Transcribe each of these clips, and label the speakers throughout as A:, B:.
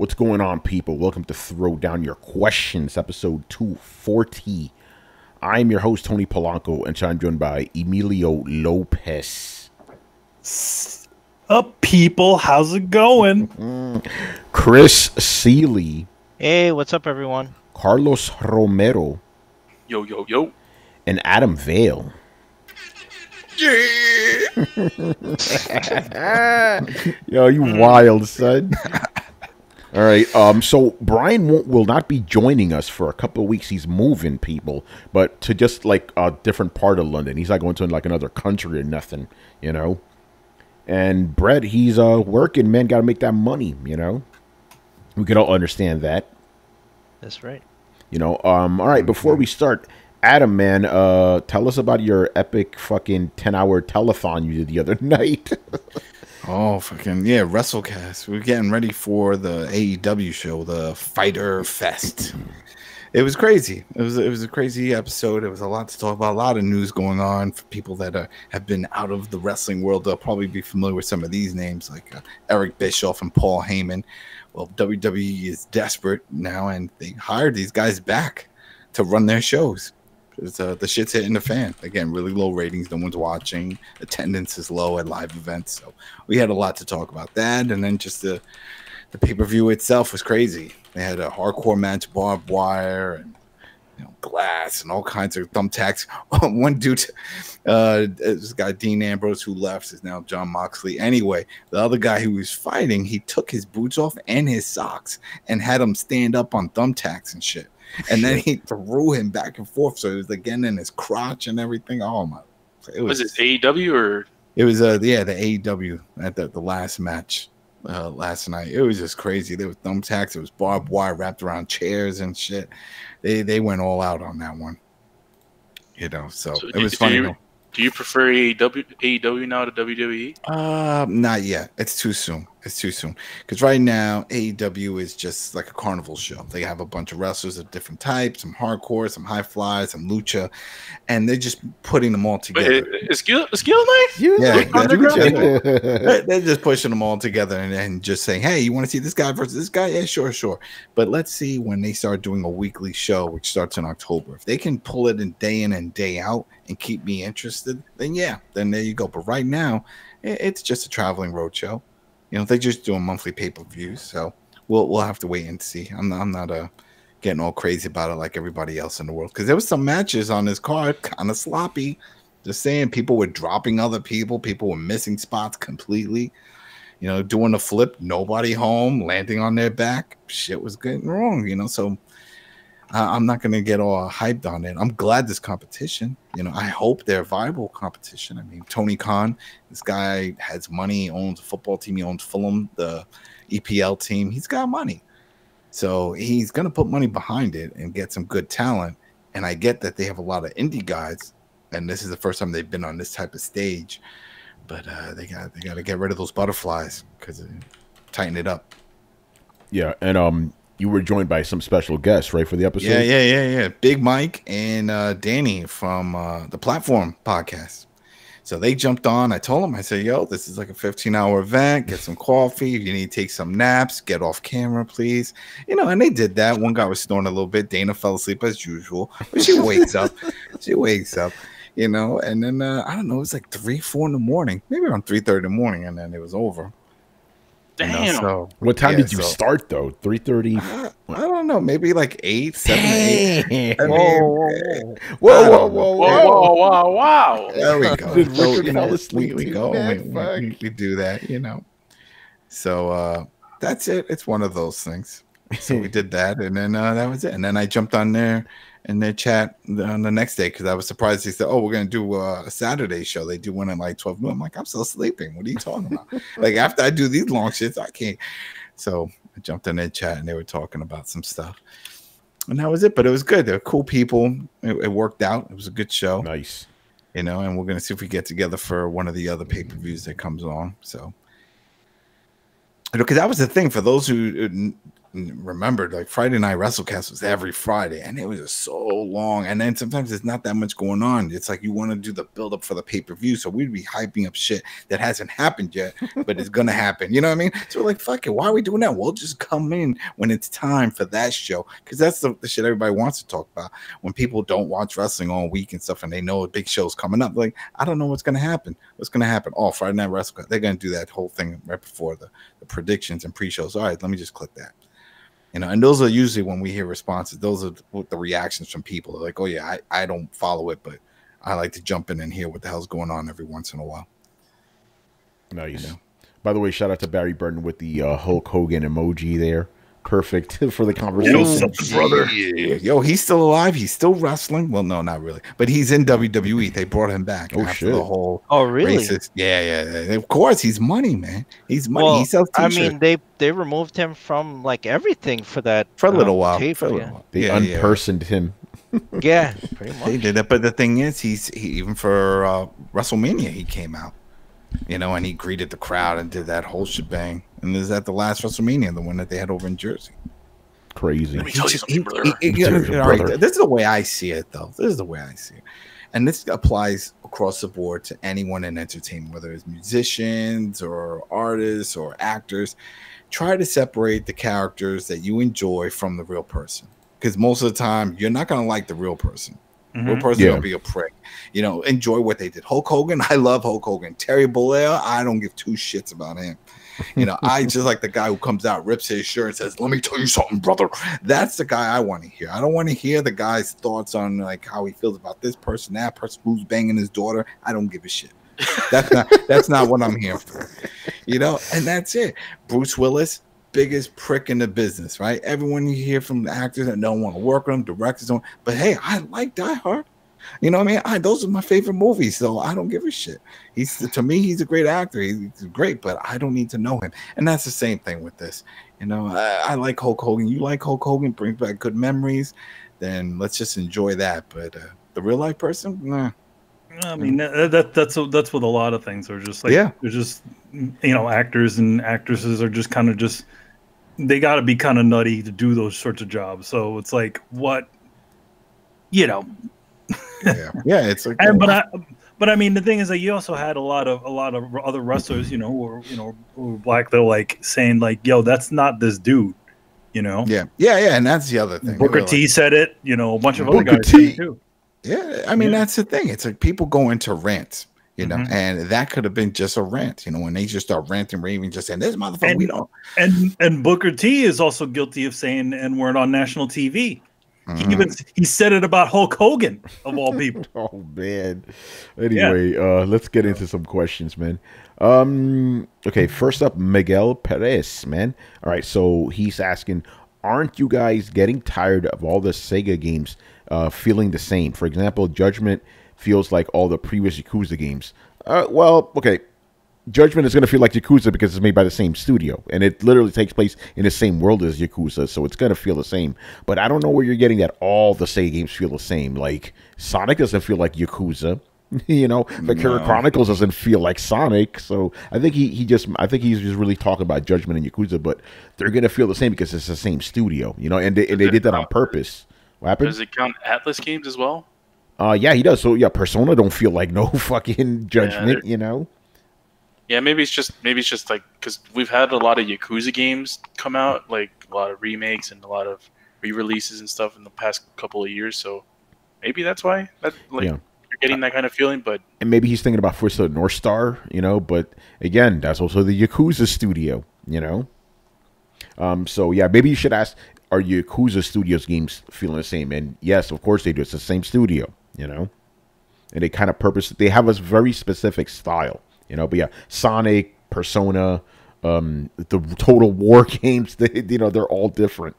A: What's going on, people? Welcome to Throwdown Your Questions, episode 240. I'm your host, Tony Polanco, and I'm joined by Emilio Lopez.
B: Up, people? How's it going?
A: Chris Seeley.
C: Hey, what's up, everyone?
A: Carlos Romero.
D: Yo, yo, yo.
A: And Adam Vale.
D: Yeah!
A: Yo, you wild, son. All right, so Brian will not be joining us for a couple of weeks. He's moving, people, but to just like a different part of London. He's not going to like another country or nothing, you know. And Brett, he's working, man. Got to make that money, you know. We can all understand that.
C: That's right.
A: You know. All right, before we start, Adam, man, tell us about your epic fucking 10-hour telethon you did the other night.
E: Oh, fucking yeah, WrestleCast. We're getting ready for the AEW show, the Fighter Fest. It was crazy. It was a crazy episode. It was a lot to talk about. A lot of news going on for people that have been out of the wrestling world. They'll probably be familiar with some of these names, like Eric Bischoff and Paul Heyman. Well, WWE is desperate now, and they hired these guys back to run their shows. The shit's hitting the fan. Again, really low ratings. No one's watching. Attendance is low at live events. So we had a lot to talk about that. And then just the pay-per-view itself was crazy. They had a hardcore match, barbed wire, and glass, and all kinds of thumbtacks. One dude, this guy, Dean Ambrose, who left, is now John Moxley. Anyway, the other guy who was fighting, he took his boots off and his socks and had him stand up on thumbtacks and shit. And then he threw him back and forth, so it was again in his crotch and everything. Oh my!
D: Was it AEW or?
E: It was the AEW at the last match last night. It was just crazy. There was thumbtacks. It was barbed wire wrapped around chairs and shit. They went all out on that one. So it was funny.
D: Do you prefer AEW now to WWE?
E: Not yet. It's too soon. Because right now, AEW is just like a carnival show. They have a bunch of wrestlers of different types, some hardcore, some high flies, some lucha, and they're just putting them all together.
D: Is Skill nice?
E: Yeah, they're just pushing them all together and just saying, hey, you want to see this guy versus this guy? Yeah, sure. But let's see when they start doing a weekly show, which starts in October. If they can pull it in and day out and keep me interested, then there you go. But right now, it's just a traveling road show. They just do a monthly pay-per-views, so we'll have to wait and see. I'm not getting all crazy about it like everybody else in the world, because there was some matches on this card kind of sloppy. Just saying, people were dropping other people. People were missing spots completely. Doing a flip, nobody home, landing on their back. Shit was getting wrong. So I'm not going to get all hyped on it. I'm glad this competition. I hope they're a viable competition. I mean, Tony Khan, this guy has money, he owns a football team, he owns Fulham, the EPL team. He's got money. So he's going to put money behind it and get some good talent. And I get that they have a lot of indie guys, and this is the first time they've been on this type of stage. But they got to get rid of those butterflies because tighten it up.
A: Yeah, and you were joined by some special guests, right, for the episode?
E: Yeah. Big Mike and Danny from the Platform podcast. So they jumped on. I told them, I said, yo, this is like a 15-hour event. Get some coffee. If you need to take some naps, get off camera, please. And they did that. One guy was snoring a little bit. Dana fell asleep as usual. But she wakes up. And then, I don't know, it was like 3, 4 in the morning. Maybe around 3:30 in the morning, and then it was over.
D: Damn.
E: So
A: what time did you start, though? 3:30?
E: I don't know. Maybe like 8, 7, 8. I mean,
D: Whoa. Wow.
E: There we go.
A: Did Richard fall asleep?
E: We go. We do that, So that's it. It's one of those things. So we did that, and then that was it. And then I jumped on there and their chat on the next day because I was surprised. They said, "Oh, we're gonna do a Saturday show." They do one at like 12 noon. I'm like, I'm still sleeping. What are you talking about? Like after I do these long shits, I can't. So I jumped in their chat and they were talking about some stuff, and that was it. But it was good. They're cool people. It worked out. It was a good show.
A: Nice.
E: And we're gonna see if we get together for one of the other pay-per-views that comes on. So. Because that was the thing for those who remembered, like Friday Night WrestleCast was every Friday, and it was just so long. And then sometimes there's not that much going on. It's like you want to do the build up for the pay-per-view, so we'd be hyping up shit that hasn't happened yet, but it's gonna happen. You know what I mean? So we're like, fuck it, why are we doing that? We'll just come in when it's time for that show, because that's the shit everybody wants to talk about. When people don't watch wrestling all week and stuff, and they know a big show's coming up, like, I don't know what's gonna happen. What's gonna happen? Oh, Friday Night WrestleCast. They're gonna do that whole thing right before the predictions and pre-shows. All right, let me just click that. You know, and those are usually when we hear responses. Those are the reactions from people. They're like, oh yeah, I don't follow it, but I like to jump in and hear what the hell's going on every once in a while.
A: Nice.
E: You know?
A: By the way, shout out to Barry Burton with the Hulk Hogan emoji there. Perfect for the conversation.
B: Brother.
E: Yeah. Yo, he's still alive. He's still wrestling. Well, no, not really. But he's in WWE. They brought him back after
A: shit.
E: the whole
C: really?
E: racist. Yeah. Of course, he's money, man. He's money.
C: Well,
E: he sells
C: I
E: t-shirts.
C: mean, they removed him from like everything for that
E: for a little while.
C: tape,
E: For a little
C: yeah.
E: while.
A: They
E: Yeah,
A: unpersoned him.
C: Yeah, pretty
E: They
C: much.
E: did it, but the thing is, he even for WrestleMania he came out, you know, and he greeted the crowd and did that whole shebang. And this is at the last WrestleMania, the one that they had over in Jersey.
A: Crazy.
D: Let me tell you something, brother.
E: This is the way I see it, though. This is the way I see it, and this applies across the board to anyone in entertainment, whether it's musicians or artists or actors. Try to separate the characters that you enjoy from the real person, because most of the time you're not going to like the real person. Real person
A: Yeah.
E: will be a prick. You know, enjoy what they did. Hulk Hogan, I love Hulk Hogan. Terry Bollea, I don't give two shits about him. You know, I just like the guy who comes out, rips his shirt, and says, "Let me tell you something, brother." That's the guy I want to hear. I don't want to hear the guy's thoughts on like how he feels about this person, that person who's banging his daughter. I don't give a shit. That's not what I'm here for. You know, and that's it. Bruce Willis, biggest prick in the business, right? Everyone you hear from the actors that don't want to work with him, directors don't. But hey, I like Die Hard. You know what I mean? Those are my favorite movies, so I don't give a shit. To me, he's a great actor. He's great, but I don't need to know him. And that's the same thing with this. You know, I like Hulk Hogan. You like Hulk Hogan, brings back good memories. Then let's just enjoy that. But the real life person, nah.
B: I mean, that's with a lot of things. They're just like,
E: Yeah.
B: they're just, you know, actors and actresses are just kind of they got to be kind of nutty to do those sorts of jobs. So it's like, what, you know.
E: Yeah, it's like,
B: but I mean, the thing is that you also had a lot of other wrestlers, you know, who were black. They're like saying like, "Yo, that's not this dude," you know.
E: yeah, and that's the other thing.
B: Booker T said it. You know, a bunch of other guys said it too.
E: Yeah, I mean, that's the thing. It's like people go into rants, you know, and that could have been just a rant, you know, when they just start ranting, raving, just saying, "This motherfucker, we don't."
B: And Booker T is also guilty of saying the N-word on national TV. He said it about Hulk Hogan of all people.
A: Oh man. Anyway, let's get into some questions, man. Okay, first up, Miguel Perez, man. All right, so he's asking, aren't you guys getting tired of all the Sega games feeling the same? For example, Judgment feels like all the previous Yakuza games. Well, okay. Judgment is going to feel like Yakuza because it's made by the same studio, and it literally takes place in the same world as Yakuza, so it's going to feel the same. But I don't know where you're getting that all the Sega games feel the same. Like, Sonic doesn't feel like Yakuza. You know, Valkyria Chronicles doesn't feel like Sonic. So I think he's just really talking about Judgment and Yakuza, but they're going to feel the same because it's the same studio, you know, and they did that on purpose. What happened?
D: Does it count Atlas games as well?
A: Yeah, he does. So yeah, Persona don't feel like no fucking Judgment, you know?
D: Yeah, maybe it's just like because we've had a lot of Yakuza games come out, like a lot of remakes and a lot of re-releases and stuff in the past couple of years. So maybe that's why you're getting that kind of feeling. But
A: and maybe he's thinking about First North Star, you know. But again, that's also the Yakuza studio, you know. So yeah, maybe you should ask, are Yakuza Studios games feeling the same? And yes, of course they do. It's the same studio, you know. And they kind of they have a very specific style. You know, but yeah, Sonic, Persona, the Total War games, they're all different.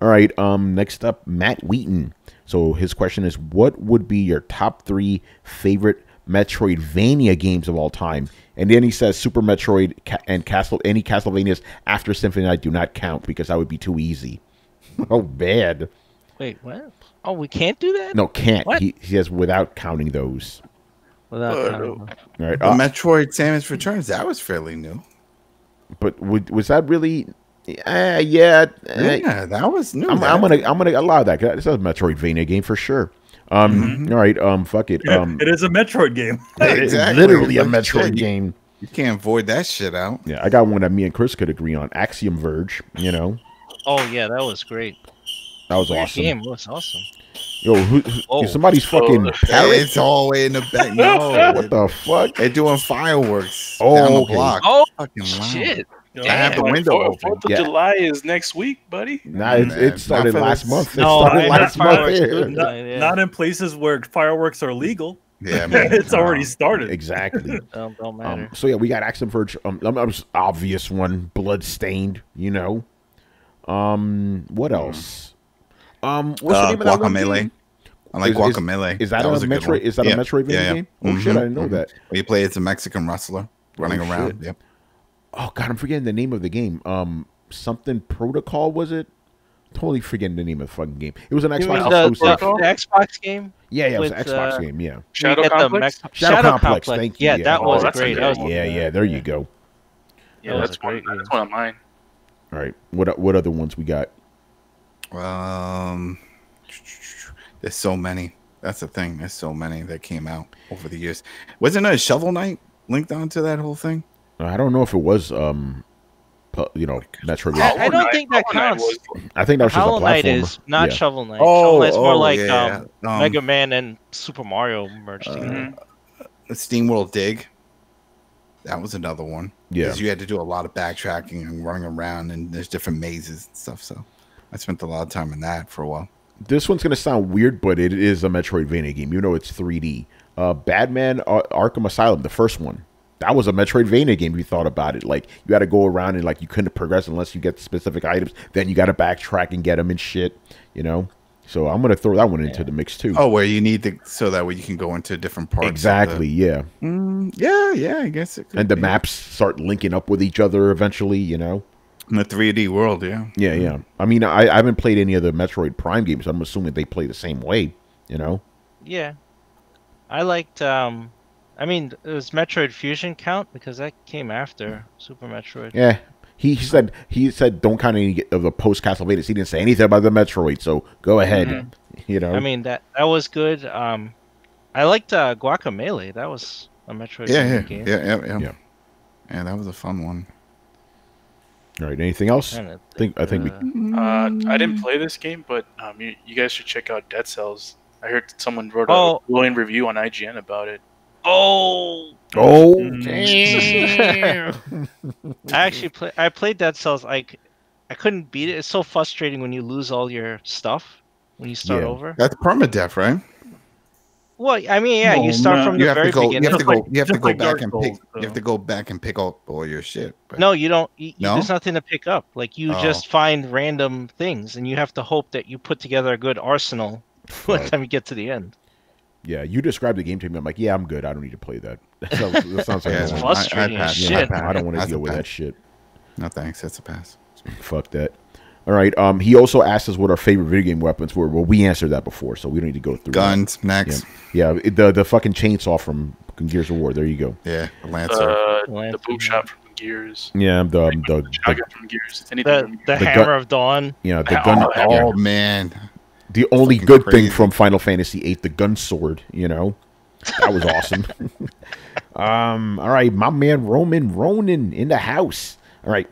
A: All right, next up, Matt Wheaton. So his question is, what would be your top 3 favorite Metroidvania games of all time? And then he says Super Metroid and any Castlevanias after Symphony Night do not count because that would be too easy. Oh, bad.
C: Wait, what? Oh, we can't do that?
A: No, can't.
C: What?
A: He says without counting those.
C: Without
A: All right.
E: The Metroid Samus Returns, that was fairly new.
A: But was that really Yeah,
E: that was new.
A: I'm gonna allow that. It's a Metroidvania game for sure. All right, fuck it.
B: It is a Metroid game.
A: It's literally a Metroid game.
E: You can't avoid that shit out.
A: Yeah, I got one that me and Chris could agree on. Axiom Verge. You know.
C: Oh yeah, that was great.
A: That was
C: That
A: awesome.
C: game was awesome.
A: Yo, somebody's fucking parrot?
E: It's all the way in the back. No,
A: What the fuck?
E: they're doing fireworks
A: Oh,
E: down the
A: okay.
E: block.
C: Oh
E: Fucking loud.
C: shit!
E: I have the window open.
D: 4th of
A: Yeah.
D: July is next week, buddy.
A: Nah, it started
E: Not for
A: last
E: this-
A: month. It
C: No,
A: started
C: I
A: last
C: had
A: month.
C: fireworks
A: Yeah.
C: too.
B: Not in places where fireworks are legal.
E: Yeah, man.
B: It's already started.
A: Exactly.
C: Don't matter.
A: So yeah, we got Axiom Verge. Obvious one, Bloodstained. You know. What else? What's the name of that one
E: Guacamelee.
A: game?
E: I like Guacamelee.
A: Is that,
E: was
A: a
E: good
A: Metroid?
E: one.
A: Is that
E: Yeah.
A: a Metroidvania game? Oh shit, I didn't know that.
E: You play as a Mexican wrestler running
A: Oh,
E: around.
A: shit.
E: Yep.
A: Oh god, I'm forgetting the name of the game. Something Protocol was it? Totally forgetting the name of the fucking game. It was an
C: You
A: Xbox
C: mean the
A: exclusive.
C: Xbox game?
A: Yeah, it was an
C: with,
A: Xbox game. Yeah,
D: Shadow
C: You get the
D: Complex?
A: Shadow Complex. Thank you.
C: Yeah,
A: Yeah.
C: that
A: Oh,
C: was
D: that's a
C: great.
D: good
C: That was
D: one.
A: Yeah, there you go.
D: Yeah,
C: That was
D: that's
C: a great
D: one.
C: game.
D: That's one of mine.
A: All right, what other ones we got?
E: There's so many. That's the thing. There's so many that came out over the years. Wasn't a Shovel Knight linked onto that whole thing?
A: I don't know if it was Metroidvania.
C: I don't think that
D: Hollow Knight
C: counts.
A: I think that was just a
C: Hollow Knight
A: platformer.
C: is not
A: Yeah.
C: Shovel Knight.
E: Oh,
C: Shovel Knight's more like
E: yeah.
C: Mega Man and Super Mario merged together.
E: The SteamWorld Dig. That was another one.
A: Yeah.
E: Because you had to do a lot of backtracking and running around, and there's different mazes and stuff. So I spent a lot of time in that for a while.
A: This one's gonna sound weird, but it is a Metroidvania game. You know, it's 3D. Batman Arkham Asylum, the first one. That was a Metroidvania game. If you thought about it, like you had to go around and like you couldn't progress unless you get specific items. Then you got to backtrack and get them and shit. You know. So I'm gonna throw that one into the mix too.
E: Oh, where you need to, so that way you can go into different parts.
A: exactly. Yeah.
E: Yeah, I guess it could
A: And the
E: be.
A: maps start linking up with each other eventually. You know.
E: In the 3D world, yeah.
A: Yeah. I mean, I haven't played any of the Metroid Prime games. So I'm assuming they play the same way. You know.
C: Yeah. I liked I mean, does Metroid Fusion count? Because that came after Super Metroid.
A: Yeah. He said don't count any of the post Castlevania. He didn't say anything about the Metroid, so go ahead. You know.
C: I mean that was good. I liked Guacamelee. That was a Metroid game.
E: Yeah. Yeah, that was a fun one.
A: All right. Anything else?
C: Trying to
A: I think we.
D: I didn't play this game, but you guys should check out Dead Cells. I heard someone wrote
C: Oh.
D: a glowing review on IGN about it.
C: Oh,
A: Oh,
C: I actually I played Dead Cells. I couldn't beat it. It's so frustrating when you lose all your stuff when you start
A: Yeah.
C: over.
E: That's permadeath, right?
C: Well, I mean, yeah,
B: No,
C: you start
B: no.
C: from
E: You
C: the
E: have
C: very
E: to go.
C: beginning.
E: You have to go. You have to
B: just
E: go
B: like
E: back
B: Dark
E: and
B: Souls,
E: pick.
B: so.
E: You have to go back and pick up all your shit. But
C: No, you don't.
E: No?
C: There's nothing to pick up. Like you
E: Oh.
C: just find random things, and you have to hope that you put together a good arsenal by the time you get to the end.
A: yeah. You described the game to me. I'm like, yeah, I'm good. I don't need to play that. That sounds like
E: Yeah,
C: It's
A: a-
C: frustrating
E: I
C: as
E: passed.
C: shit.
E: Yeah,
A: I don't want to
E: That's
A: deal
E: a
A: with
E: pass.
A: that shit.
E: No thanks. That's a pass.
A: Fuck that. All right. He also asked us what our favorite video game weapons were. Well, we answered that before, so we don't need to go through that.
E: Guns next.
A: Yeah, the fucking chainsaw from Gears of War. There you go.
E: Yeah, the Lancer.
D: The
C: Lancer,
D: boom shot from Gears.
A: Yeah, the
D: Shotgun from Gears. Anything from
C: The
D: Gears.
C: Hammer of Dawn.
A: yeah the gun. yeah.
E: Oh man,
A: The only
E: fucking
A: good
E: crazy.
A: thing from Final Fantasy VIII, the gun sword. You know, that was awesome. All right, my man Ronin in the house. All right.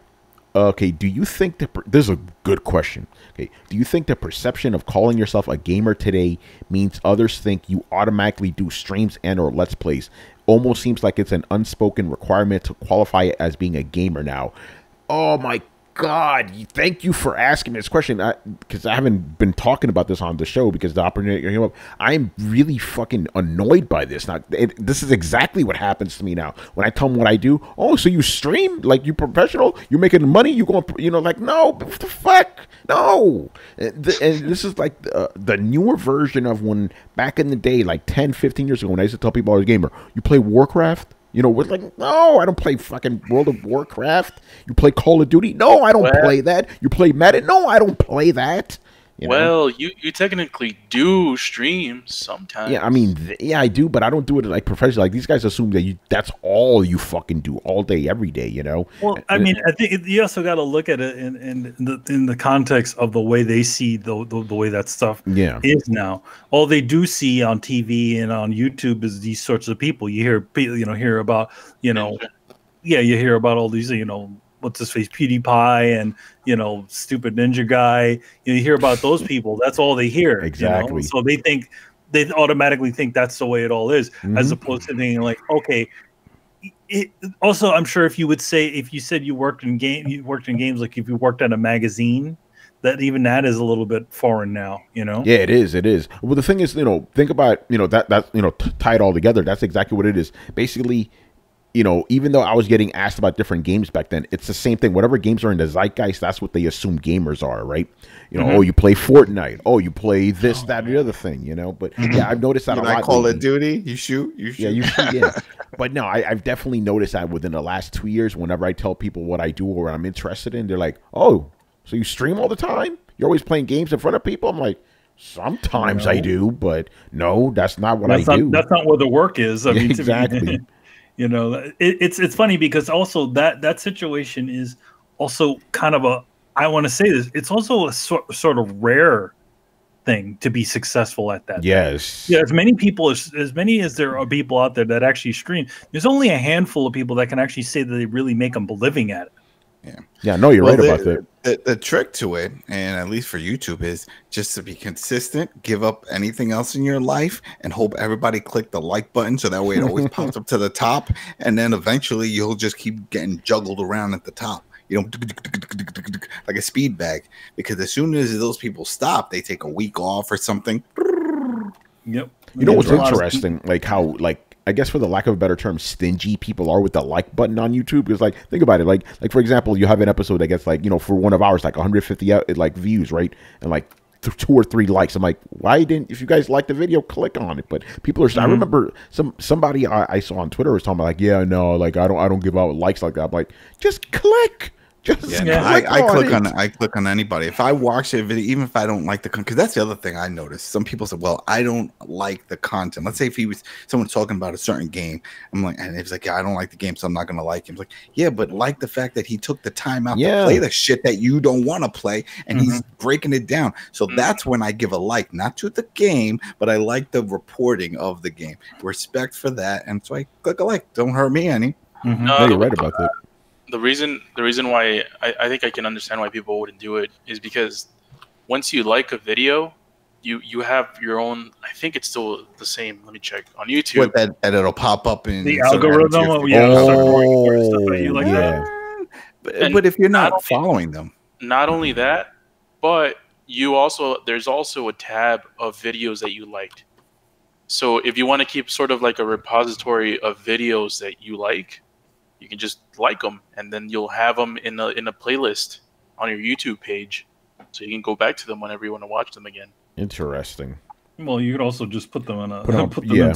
A: Okay, do you think this is a good question. Okay, do you think the perception of calling yourself a gamer today means others think you automatically do streams and or let's plays? Almost seems like it's an unspoken requirement to qualify as being a gamer now. Oh my God, thank you for asking me this question, because I haven't been talking about this on the show because the opportunity came up. I'm really fucking annoyed by this. Now, this is exactly what happens to me now. When I tell them what I do, oh, so you stream? Like, you professional? You're making money? You going, like, no, what the fuck? No. And this is like the newer version of when, back in the day, like 10, 15 years ago, when I used to tell people I was a gamer, you play Warcraft? You know, we're like, no, I don't play fucking World of Warcraft. You play Call of Duty? No, I don't play that. You play Madden? No, I don't play that. You know?
D: Well, you technically do stream sometimes.
A: Yeah, I mean, yeah, I do, but I don't do it like professionally. Like these guys assume that that's all you fucking do all day, every day. You know.
B: Well, I mean, I think you also got to look at it in the context of the way they see the way that stuff is now. All they do see on TV and on YouTube is these sorts of people. You hear about you hear about all these what's his face, PewDiePie, and stupid ninja guy. You hear about those people. That's all they hear.
A: Exactly.
B: So they automatically think that's the way it all is, as opposed to thinking like, okay. Also, I'm sure if you said you worked in games, like if you worked at a magazine, that is a little bit foreign now.
A: Yeah, it is. It is. Well, the thing is, think about that tie it all together. That's exactly what it is. Basically. Even though I was getting asked about different games back then, it's the same thing. Whatever games are in the zeitgeist, that's what they assume gamers are, right? Oh, you play Fortnite. Oh, you play this, that, or the other thing, But yeah, I've noticed that a lot.
E: Call of Duty, you shoot.
A: Yeah, you shoot, yeah. But no, I've definitely noticed that within the last 2 years, whenever I tell people what I do or what I'm interested in, they're like, oh, so you stream all the time? You're always playing games in front of people? I'm like, sometimes I do, but no, that's not what I do.
B: That's not where the work is. I mean,
A: exactly.
B: It's funny because also that situation is also kind of I want to say this. It's also a sort of rare thing to be successful at that.
A: Yes.
B: Yeah. As many as there are people out there that actually stream, there's only a handful of people that can actually say that they really make a living at it.
A: Yeah, no, you're right about that.
E: The trick to it, and at least for YouTube, is just to be consistent, give up anything else in your life, and hope everybody click the like button so that way it always pops up to the top, and then eventually you'll just keep getting juggled around at the top. Like a speed bag, because as soon as those people stop, they take a week off or something.
B: Yep.
A: What's interesting? Like how I guess for the lack of a better term, stingy people are with the like button on YouTube. Because think about it. Like for example, you have an episode that gets for one of ours 150 views, right? And 2 or 3 likes. I'm like, why didn't, if you guys like the video, click on it? But people are. I remember somebody I saw on Twitter was talking about I don't give out likes like that. I'm like, just click.
E: I click on anybody. If I watch a video, even if I don't like the content, because that's the other thing I noticed. Some people say, "Well, I don't like the content." Let's say if someone's talking about a certain game, I'm like, and it's like, "Yeah, I don't like the game, so I'm not gonna like him." It's like, yeah, but like the fact that he took the time out to play the shit that you don't want to play, and he's breaking it down. So that's when I give a like, not to the game, but I like the reporting of the game. Respect for that, and so I click a like. Don't hurt me any.
A: No, you're right about that.
D: The reason why I think I can understand why people wouldn't do it is because once you like a video, you have your own. I think it's still the same. Let me check on YouTube.
E: That it'll pop up in
B: the algorithm.
E: But if you're not following them,
D: not only that, but there's also a tab of videos that you liked. So if you want to keep sort of like a repository of videos that you like, you can just like them, and then you'll have them in a playlist on your YouTube page, so you can go back to them whenever you want to watch them again.
A: Interesting.
B: Well, you could also just put them into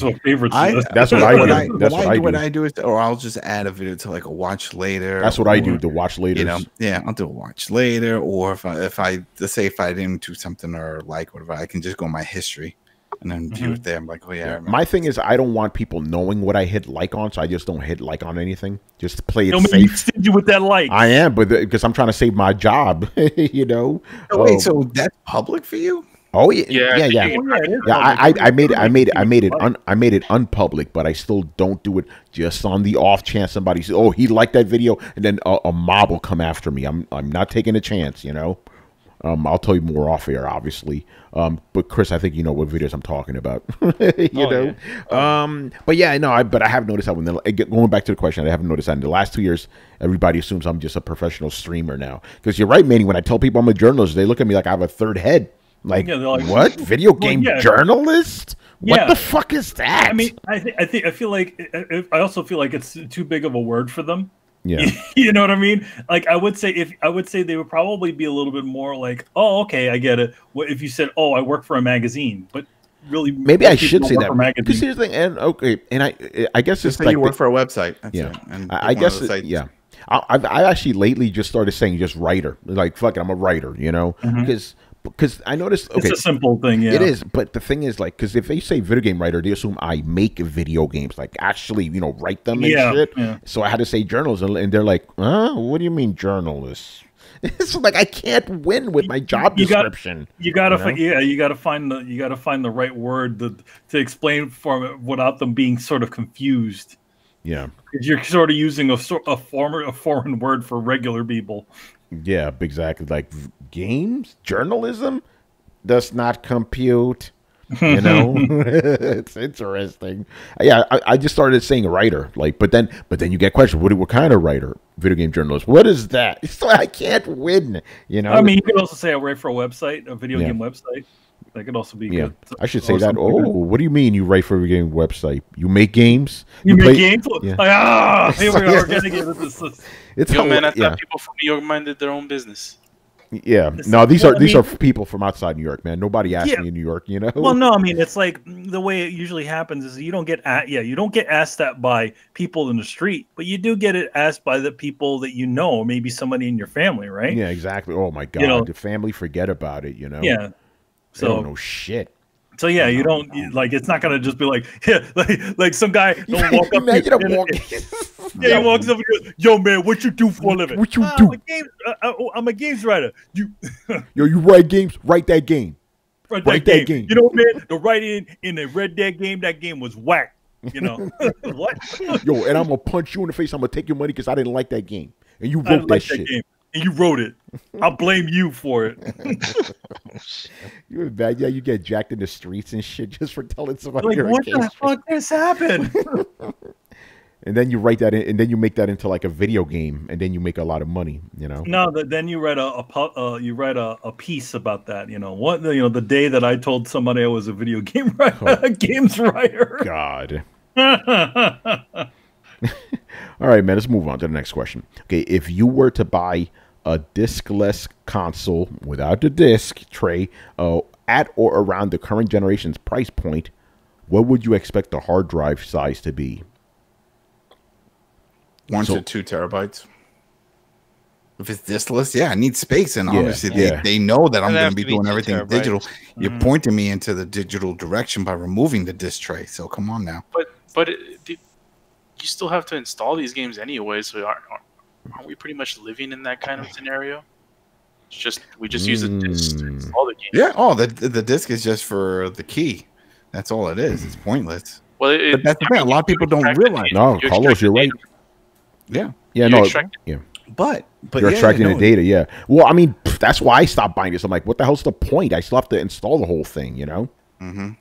B: a favorites list.
A: That's what I do. That's what I do.
E: What I do is, or I'll just add a video to a watch later.
A: That's what I do. The watch later.
E: I'll do a watch later, or if I didn't do something or whatever, I can just go in my history. And then view it there. I'm like, oh yeah.
A: My thing is, I don't want people knowing what I hit like on, so I just don't hit like on anything. Just play it safe.
B: You stingy with that like.
A: I am, but because I'm trying to save my job,
E: Oh, wait, so that's public for you?
A: Oh yeah. I made it unpublic, but I still don't do it just on the off chance somebody says, "Oh, he liked that video," and then a mob will come after me. I'm not taking a chance, I'll tell you more off air, obviously. But Chris, I think you know what videos I'm talking about. But yeah, no. But I have noticed that going back to the question, I haven't noticed that in the last 2 years, everybody assumes I'm just a professional streamer now. Because you're right, Manny. When I tell people I'm a journalist, they look at me like I have a third head. Like what? Video game journalist? What the fuck is that?
B: I mean, I also feel like it's too big of a word for them.
A: Yeah.
B: You know what I mean? Like I would say they would probably be a little bit more like, oh, okay, I get it. What if you said, oh, I work for a magazine, but really
A: maybe I should say that because here's the thing, and I guess
E: just
A: it's like
E: you work for a website. That's
A: yeah.
E: it. And
A: I guess I've actually lately just started saying just writer. Like fuck it, I'm a writer, because because I noticed. Okay,
B: it's a simple thing. Yeah,
A: it is. But the thing is, like, because if they say video game writer, they assume I make video games, like actually, write them and shit. Yeah. So I had to say journalist, and they're like, huh? What do you mean journalist? It's like I can't win with my job description.
B: You gotta find the right word to explain for it without them being sort of confused.
A: Yeah,
B: because you're sort of using a foreign word for regular people.
A: Yeah, exactly. Like games journalism does not compute. It's interesting. Yeah, I just started saying writer, like, but then you get questions. What kind of writer? Video game journalist. What is that? So I can't win.
B: I mean, you could also say I write for a website, a video game website. That could also be good.
A: I should say that. Oh, what do you mean you write for a video game website? You make games?
B: You make games? Yeah. Here we are. We're getting into this.
D: Man, I thought people from New York minded their own business.
A: Yeah, no, these are people from outside New York, man. Nobody asked me in New York,
B: Well, no, I mean, it's like the way it usually happens is you don't get asked that by people in the street, but you do get it asked by the people that maybe somebody in your family, right?
A: Yeah, exactly. Oh my God, the family forget about it,
B: Yeah,
A: so they don't know shit.
B: So yeah, you don't it's not gonna just be like like some guy don't walk up. He walks up and goes, "Yo, man, what you do for a living?
A: What you do?
B: I'm a games writer. You
A: write games? Write that game.
B: Write that game. Man, the writing in the Red Dead game, that game was whack. What?
A: Yo, and I'm gonna punch you in the face. I'm gonna take your money because I didn't like that game, and you wrote that shit. Game.
B: And you wrote it. I'll blame you for it.
A: You was bad. Yeah, you get jacked in the streets and shit just for telling somebody.
B: Like, what the fuck just happened?
A: And then you write that in, and then you make that into like a video game, and then you make a lot of money.
B: No, then you write a piece about that. The day that I told somebody I was a video game games writer.
A: God. All right, man. Let's move on to the next question. Okay, if you were to buy a diskless console without the disc tray at or around the current generation's price point, what would you expect the hard drive size to be?
E: 1 to 2 terabytes. If it's diskless, I need space, and obviously they know that I'm going to be doing everything digital. You're pointing me into the digital direction by removing the disc tray. So come on now.
D: But you still have to install these games anyway. So aren't we pretty much living in that kind of scenario? We just use a disc to install the game.
E: Yeah. Oh, the disc is just for the key. That's all it is. It's pointless.
D: Well,
E: but that's the thing. A lot of people don't realize.
A: No, Carlos, you're right.
E: Yeah.
A: Yeah. No. Yeah.
E: But
A: you're extracting the data. Yeah. Well, I mean, that's why I stopped buying this. I'm like, what the hell's the point? I still have to install the whole thing.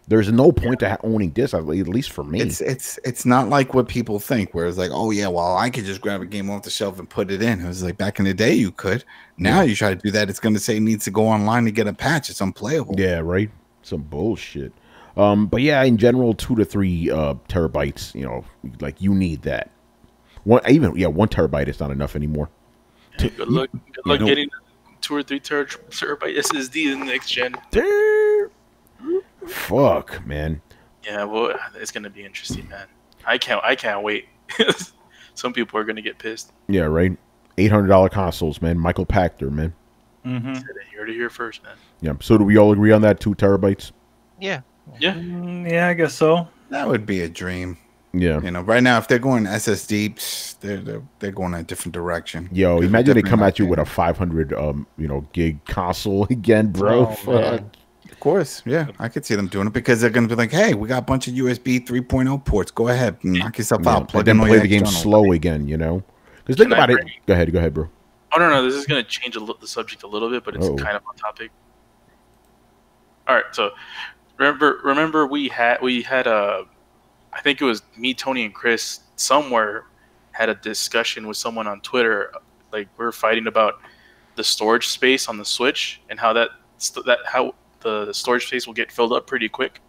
A: There's no point to owning discs, at least for me.
E: It's not like what people think, where it's like, oh yeah, well, I could just grab a game off the shelf and put it in. It was like back in the day you could. Now you try to do that, it's going to say it needs to go online to get a patch. It's unplayable.
A: Yeah, right. Some bullshit. But yeah, in general, 2 to 3 terabytes. Like you need that. 1 terabyte is not enough anymore.
D: Good luck getting 2 or 3 terabyte SSD in the next gen.
A: Fuck, man.
D: Yeah, well, it's gonna be interesting, man. I can't wait. Some people are gonna get pissed.
A: Yeah, right. $800 consoles, man. Michael Pachter, man.
D: Mm-hmm. You heard it here first, man.
A: Yeah. So do we all agree on that? 2 terabytes?
C: Yeah.
D: Yeah.
B: Yeah, I guess so.
E: That would be a dream.
A: Yeah.
E: Right now, if they're going SSD, they're going a different direction.
A: Yo, imagine they come at you with a 500 gig console again, bro. Fuck.
E: Of course, yeah, I could see them doing it because they're going to be like, "Hey, we got a bunch of USB 3.0 ports. Go ahead, knock yourself out.
A: Plug in, play the game slow again, Because think about it. Go ahead, bro.
D: Oh no, this is going to change the subject a little bit, but it's kind of on topic. All right, so remember we had I think it was me, Tony, and Chris somewhere had a discussion with someone on Twitter. Like we were fighting about the storage space on the Switch and how how the storage space will get filled up pretty quick.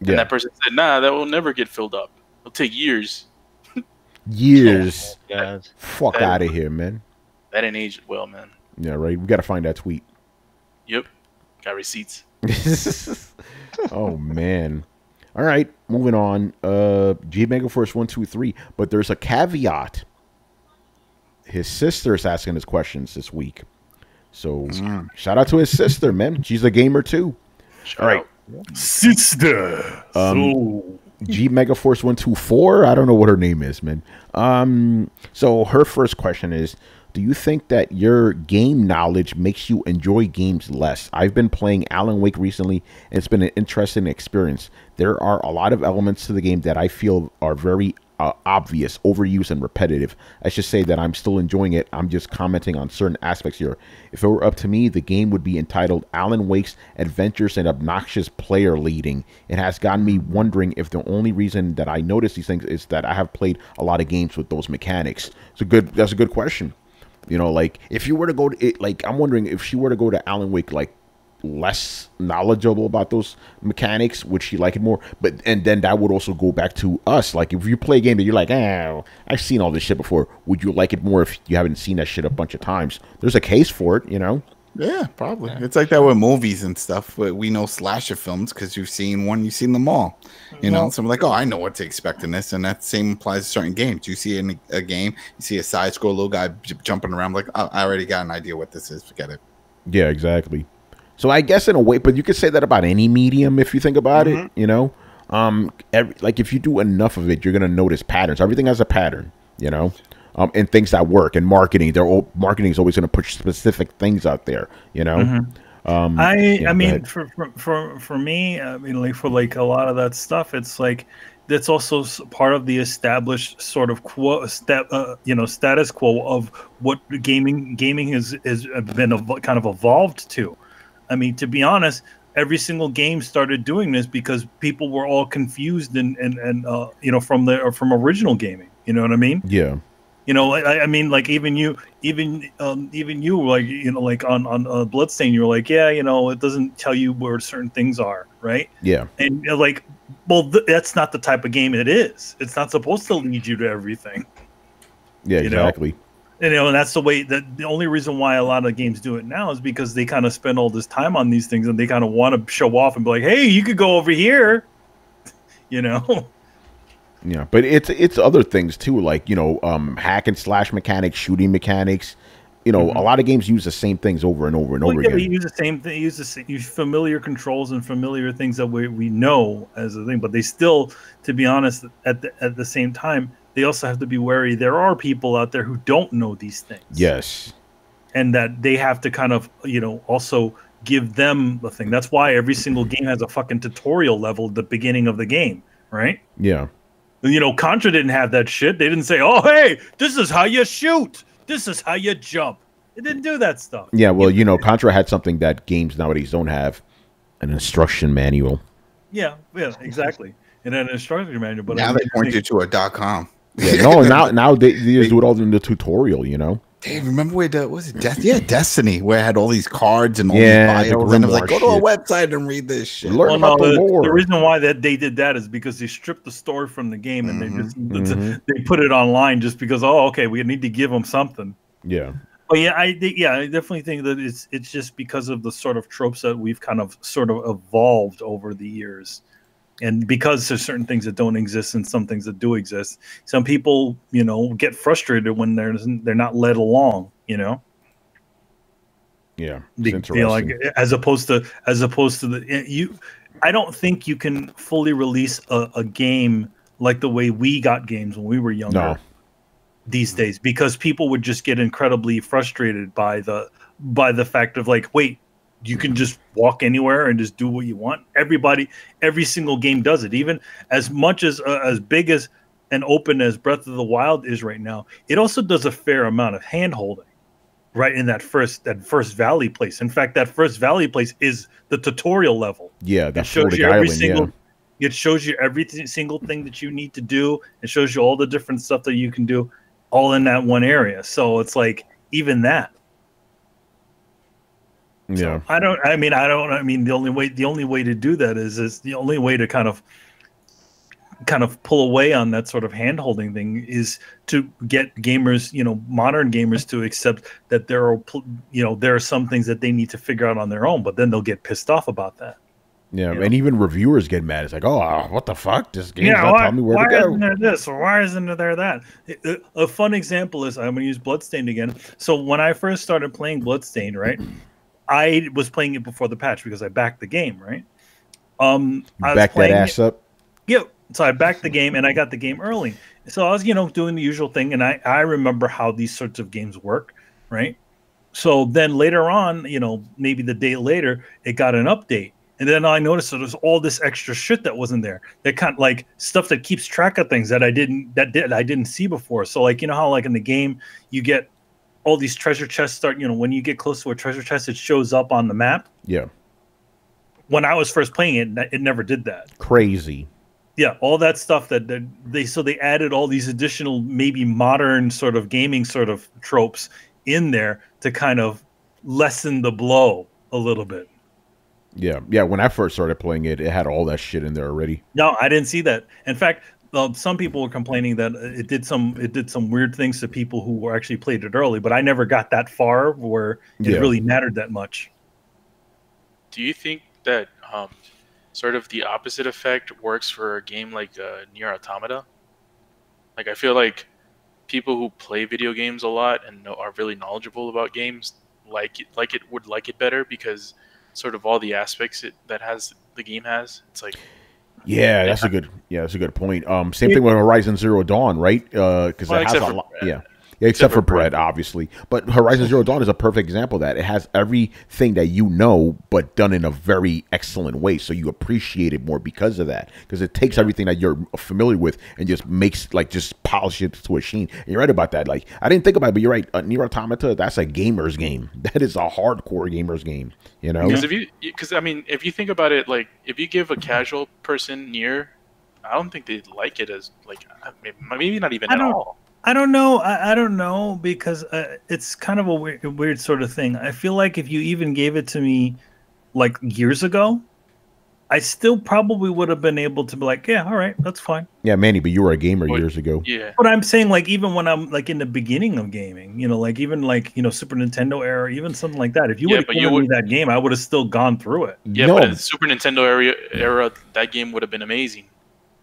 D: And that person said, nah, that will never get filled up. It'll take years.
A: Years. Fuck out of here, man.
D: That ain't aged well, man.
A: Yeah, right. We got to find that tweet.
D: Yep. Got receipts.
A: Oh, man. All right. Moving on. G Mega Force 123. But there's a caveat. His sister's asking us questions this week. So shout out to his sister, man. She's a gamer too. All right,
B: sister.
A: G Megaforce 124. I don't know what her name is, man. So her first question is, do you think that your game knowledge makes you enjoy games less? I've been playing Alan Wake recently, and it's been an interesting experience. There are a lot of elements to the game that I feel are very obvious, overused, and repetitive. I should say that I'm still enjoying it. I'm just commenting on certain aspects here. If it were up to me, the game would be entitled Alan Wake's Adventures and Obnoxious Player Leading. It has gotten me wondering if the only reason that I notice these things is that I have played a lot of games with those mechanics. That's a good question. You know, like if you were to go to it, like I'm wondering if she were to go to Alan Wake, like less knowledgeable about those mechanics, would she like it more? And then that would also go back to us. Like if you play a game that you're like, I've seen all this shit before, would you like it more if you haven't seen that shit a bunch of times? There's a case for it, you know.
E: Yeah, probably. Yeah. It's like that with movies and stuff. But we know slasher films because you've seen one, you've seen them all. You know, so I'm like, oh, I know what to expect in this, and that same applies to certain games. You see in a game, you see a side scroll little guy jumping around, like, oh, I already got an idea what this is. Forget it.
A: Yeah, exactly. So I guess in a way, but you could say that about any medium if you think about it. You know, like if you do enough of it, you're gonna notice patterns. Everything has a pattern. You know. And things that work and marketing. Marketing is always going to push specific things out there, you know.
B: I mean, for me, I mean, like for like a lot of that stuff, it's like that's also part of the established sort of status quo of what gaming has been kind of evolved to. I mean, to be honest, every single game started doing this because people were all confused and you know, from original gaming. You know what I mean?
A: Yeah.
B: You know, I mean, like even you, like, you know, like on Bloodstain, you're like, yeah, you know, it doesn't tell you where certain things are, right?
A: Yeah.
B: And you're like, well, that's not the type of game it is. It's not supposed to lead you to everything.
A: Yeah, exactly.
B: You know, and that's the way that the only reason why a lot of games do it now is because they kind of spend all this time on these things and they kind of want to show off and be like, hey, you could go over here, you know.
A: Yeah, but it's other things too, like, you know, hack and slash mechanics, shooting mechanics. You know, a lot of games use the same things over and over and over again.
B: They use the same thing, use familiar controls and familiar things that we know as a thing, but they still, to be honest, at the same time, they also have to be wary. There are people out there who don't know these things.
A: Yes. And
B: that they have to kind of, you know, also give them the thing. That's why every single game has a fucking tutorial level at the beginning of the game, right?
A: Yeah.
B: You know, Contra didn't have that shit. They didn't say, oh, hey, this is how you shoot. This is how you jump. It didn't do that stuff.
A: Yeah, well, you know, Contra had something that games nowadays don't have, an instruction manual.
B: Yeah, exactly. And an instruction manual. But
E: now they point you to a .com.
A: Yeah, no, now they just do it all in the tutorial, you know?
E: Hey, remember where Destiny, where it had all these cards and all these bios, and it was like, go to a website and read this shit.
A: Learn about the lore.
B: The reason why they did that is because they stripped the story from the game and they put it online just because, oh, okay, we need to give them something.
A: Yeah.
B: But yeah, I definitely think that it's just because of the sort of tropes that we've kind of sort of evolved over the years. And because there's certain things that don't exist and some things that do exist, some people, you know, get frustrated when they're not led along, you know.
A: Yeah,
B: it's interesting. You know, like as opposed to I don't think you can fully release a game like the way we got games when we were younger these days, because people would just get incredibly frustrated by the fact of like, wait, you can just walk anywhere and just do what you want. Every single game does it. Even as much as big as and open as Breath of the Wild is right now, it also does a fair amount of hand holding right in that first valley place. In fact, that first valley place is the tutorial level.
A: Yeah, that
B: shows you every single. Yeah. It shows you every single thing that you need to do. It shows you all the different stuff that you can do, all in that one area. So it's like even that.
A: Yeah.
B: So I mean the only way to do that is the only way to kind of pull away on that sort of hand-holding thing is to get gamers, you know, modern gamers to accept that there are some things that they need to figure out on their own, but then they'll get pissed off about that.
A: Yeah, and even reviewers get mad. It's like, oh, what the fuck? This game's
B: Yeah,
A: not telling me where to
B: why
A: go.
B: isn't there this or why isn't there that? A fun example is, I'm going to use Bloodstained again. So when I first started playing Bloodstained, right, I was playing it before the patch because I backed the game, right?
A: You back that ass up?
B: Yeah. So I backed the game and I got the game early. So I was, doing the usual thing. And I remember how these sorts of games work, right? So then later on, maybe the day later, it got an update. And then I noticed that there's all this extra shit that wasn't there. That kind of like stuff that keeps track of things that I didn't see before. So like, how like in the game, you get all these treasure chests start, when you get close to a treasure chest, it shows up on the map.
A: Yeah.
B: When I was first playing it, it never did that.
A: Crazy.
B: Yeah, all that stuff that they added all these additional maybe modern sort of gaming sort of tropes in there to kind of lessen the blow a little bit.
A: Yeah. When I first started playing it, it had all that shit in there already.
B: No, I didn't see that. In fact, some people were complaining that it did some weird things to people who actually played it early, but I never got that far where it really mattered that much.
D: Do you think that sort of the opposite effect works for a game like Nier Automata? Like, I feel like people who play video games a lot and are really knowledgeable about games would like it better because sort of all the aspects the game has. It's like,
A: that's a good point. Same thing with Horizon Zero Dawn, right? Because it has a lot. Yeah, except for Bread, obviously. But Horizon Zero Dawn is a perfect example of that. It has everything that but done in a very excellent way. So you appreciate it more because of that. Because it takes everything that you're familiar with and just makes, just polish it to a sheen. And you're right about that. Like, I didn't think about it, but you're right. Nier Automata, that's a gamer's game. That is a hardcore gamer's game,
D: Because if you think about it, like, if you give a casual person Nier, I don't think they'd like it as, maybe not even at all.
B: I don't know. I don't know because it's kind of a weird sort of thing. I feel like if you even gave it to me like years ago, I still probably would have been able to be like, yeah, all right, that's fine.
A: Yeah, Manny, but you were a gamer years ago.
D: Yeah.
B: But I'm saying, like, even when I'm like in the beginning of gaming, Super Nintendo era, even something like that. If you would have given me that game, I would have still gone through it.
D: Yeah, but in the Super Nintendo era, that game would have been amazing.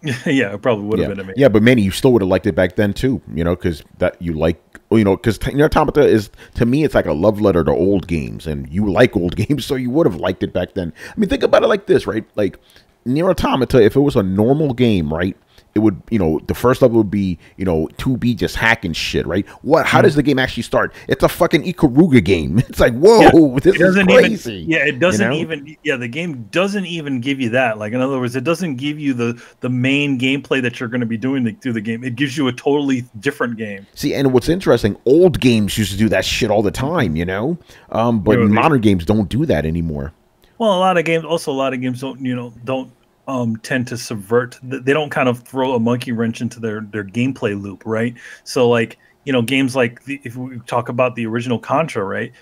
B: Yeah, it probably would have been amazing.
A: Yeah, but Manny, you still would have liked it back then too, because because Nier Automata is, to me, it's like a love letter to old games, and you like old games, so you would have liked it back then. I mean, think about it like this, right? Like, Nier Automata, if it was a normal game, right, it would, the first level would be, 2B just hacking shit, right? How does the game actually start? It's a fucking Ikaruga game. It's like, whoa, this is crazy.
B: It doesn't the game doesn't even give you that. Like, in other words, it doesn't give you the main gameplay that you're going to be doing through the game. It gives you a totally different game.
A: See, and what's interesting, old games used to do that shit all the time, but modern games don't do that anymore.
B: Well, a lot of games don't tend to subvert. They don't kind of throw a monkey wrench into their gameplay loop, right? So, like, games like if we talk about the original Contra, right?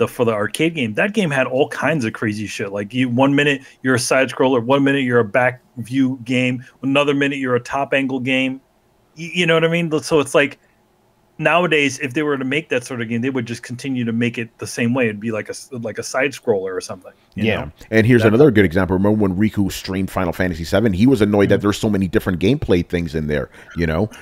B: For the arcade game, that game had all kinds of crazy shit. Like, 1 minute you're a side scroller, 1 minute you're a back view game, another minute you're a top angle game. You know what I mean? So it's like, nowadays, if they were to make that sort of game, they would just continue to make it the same way. It'd be like a side scroller or something. You know?
A: And here's another good example. Remember when Riku streamed Final Fantasy VII? He was annoyed that there's so many different gameplay things in there.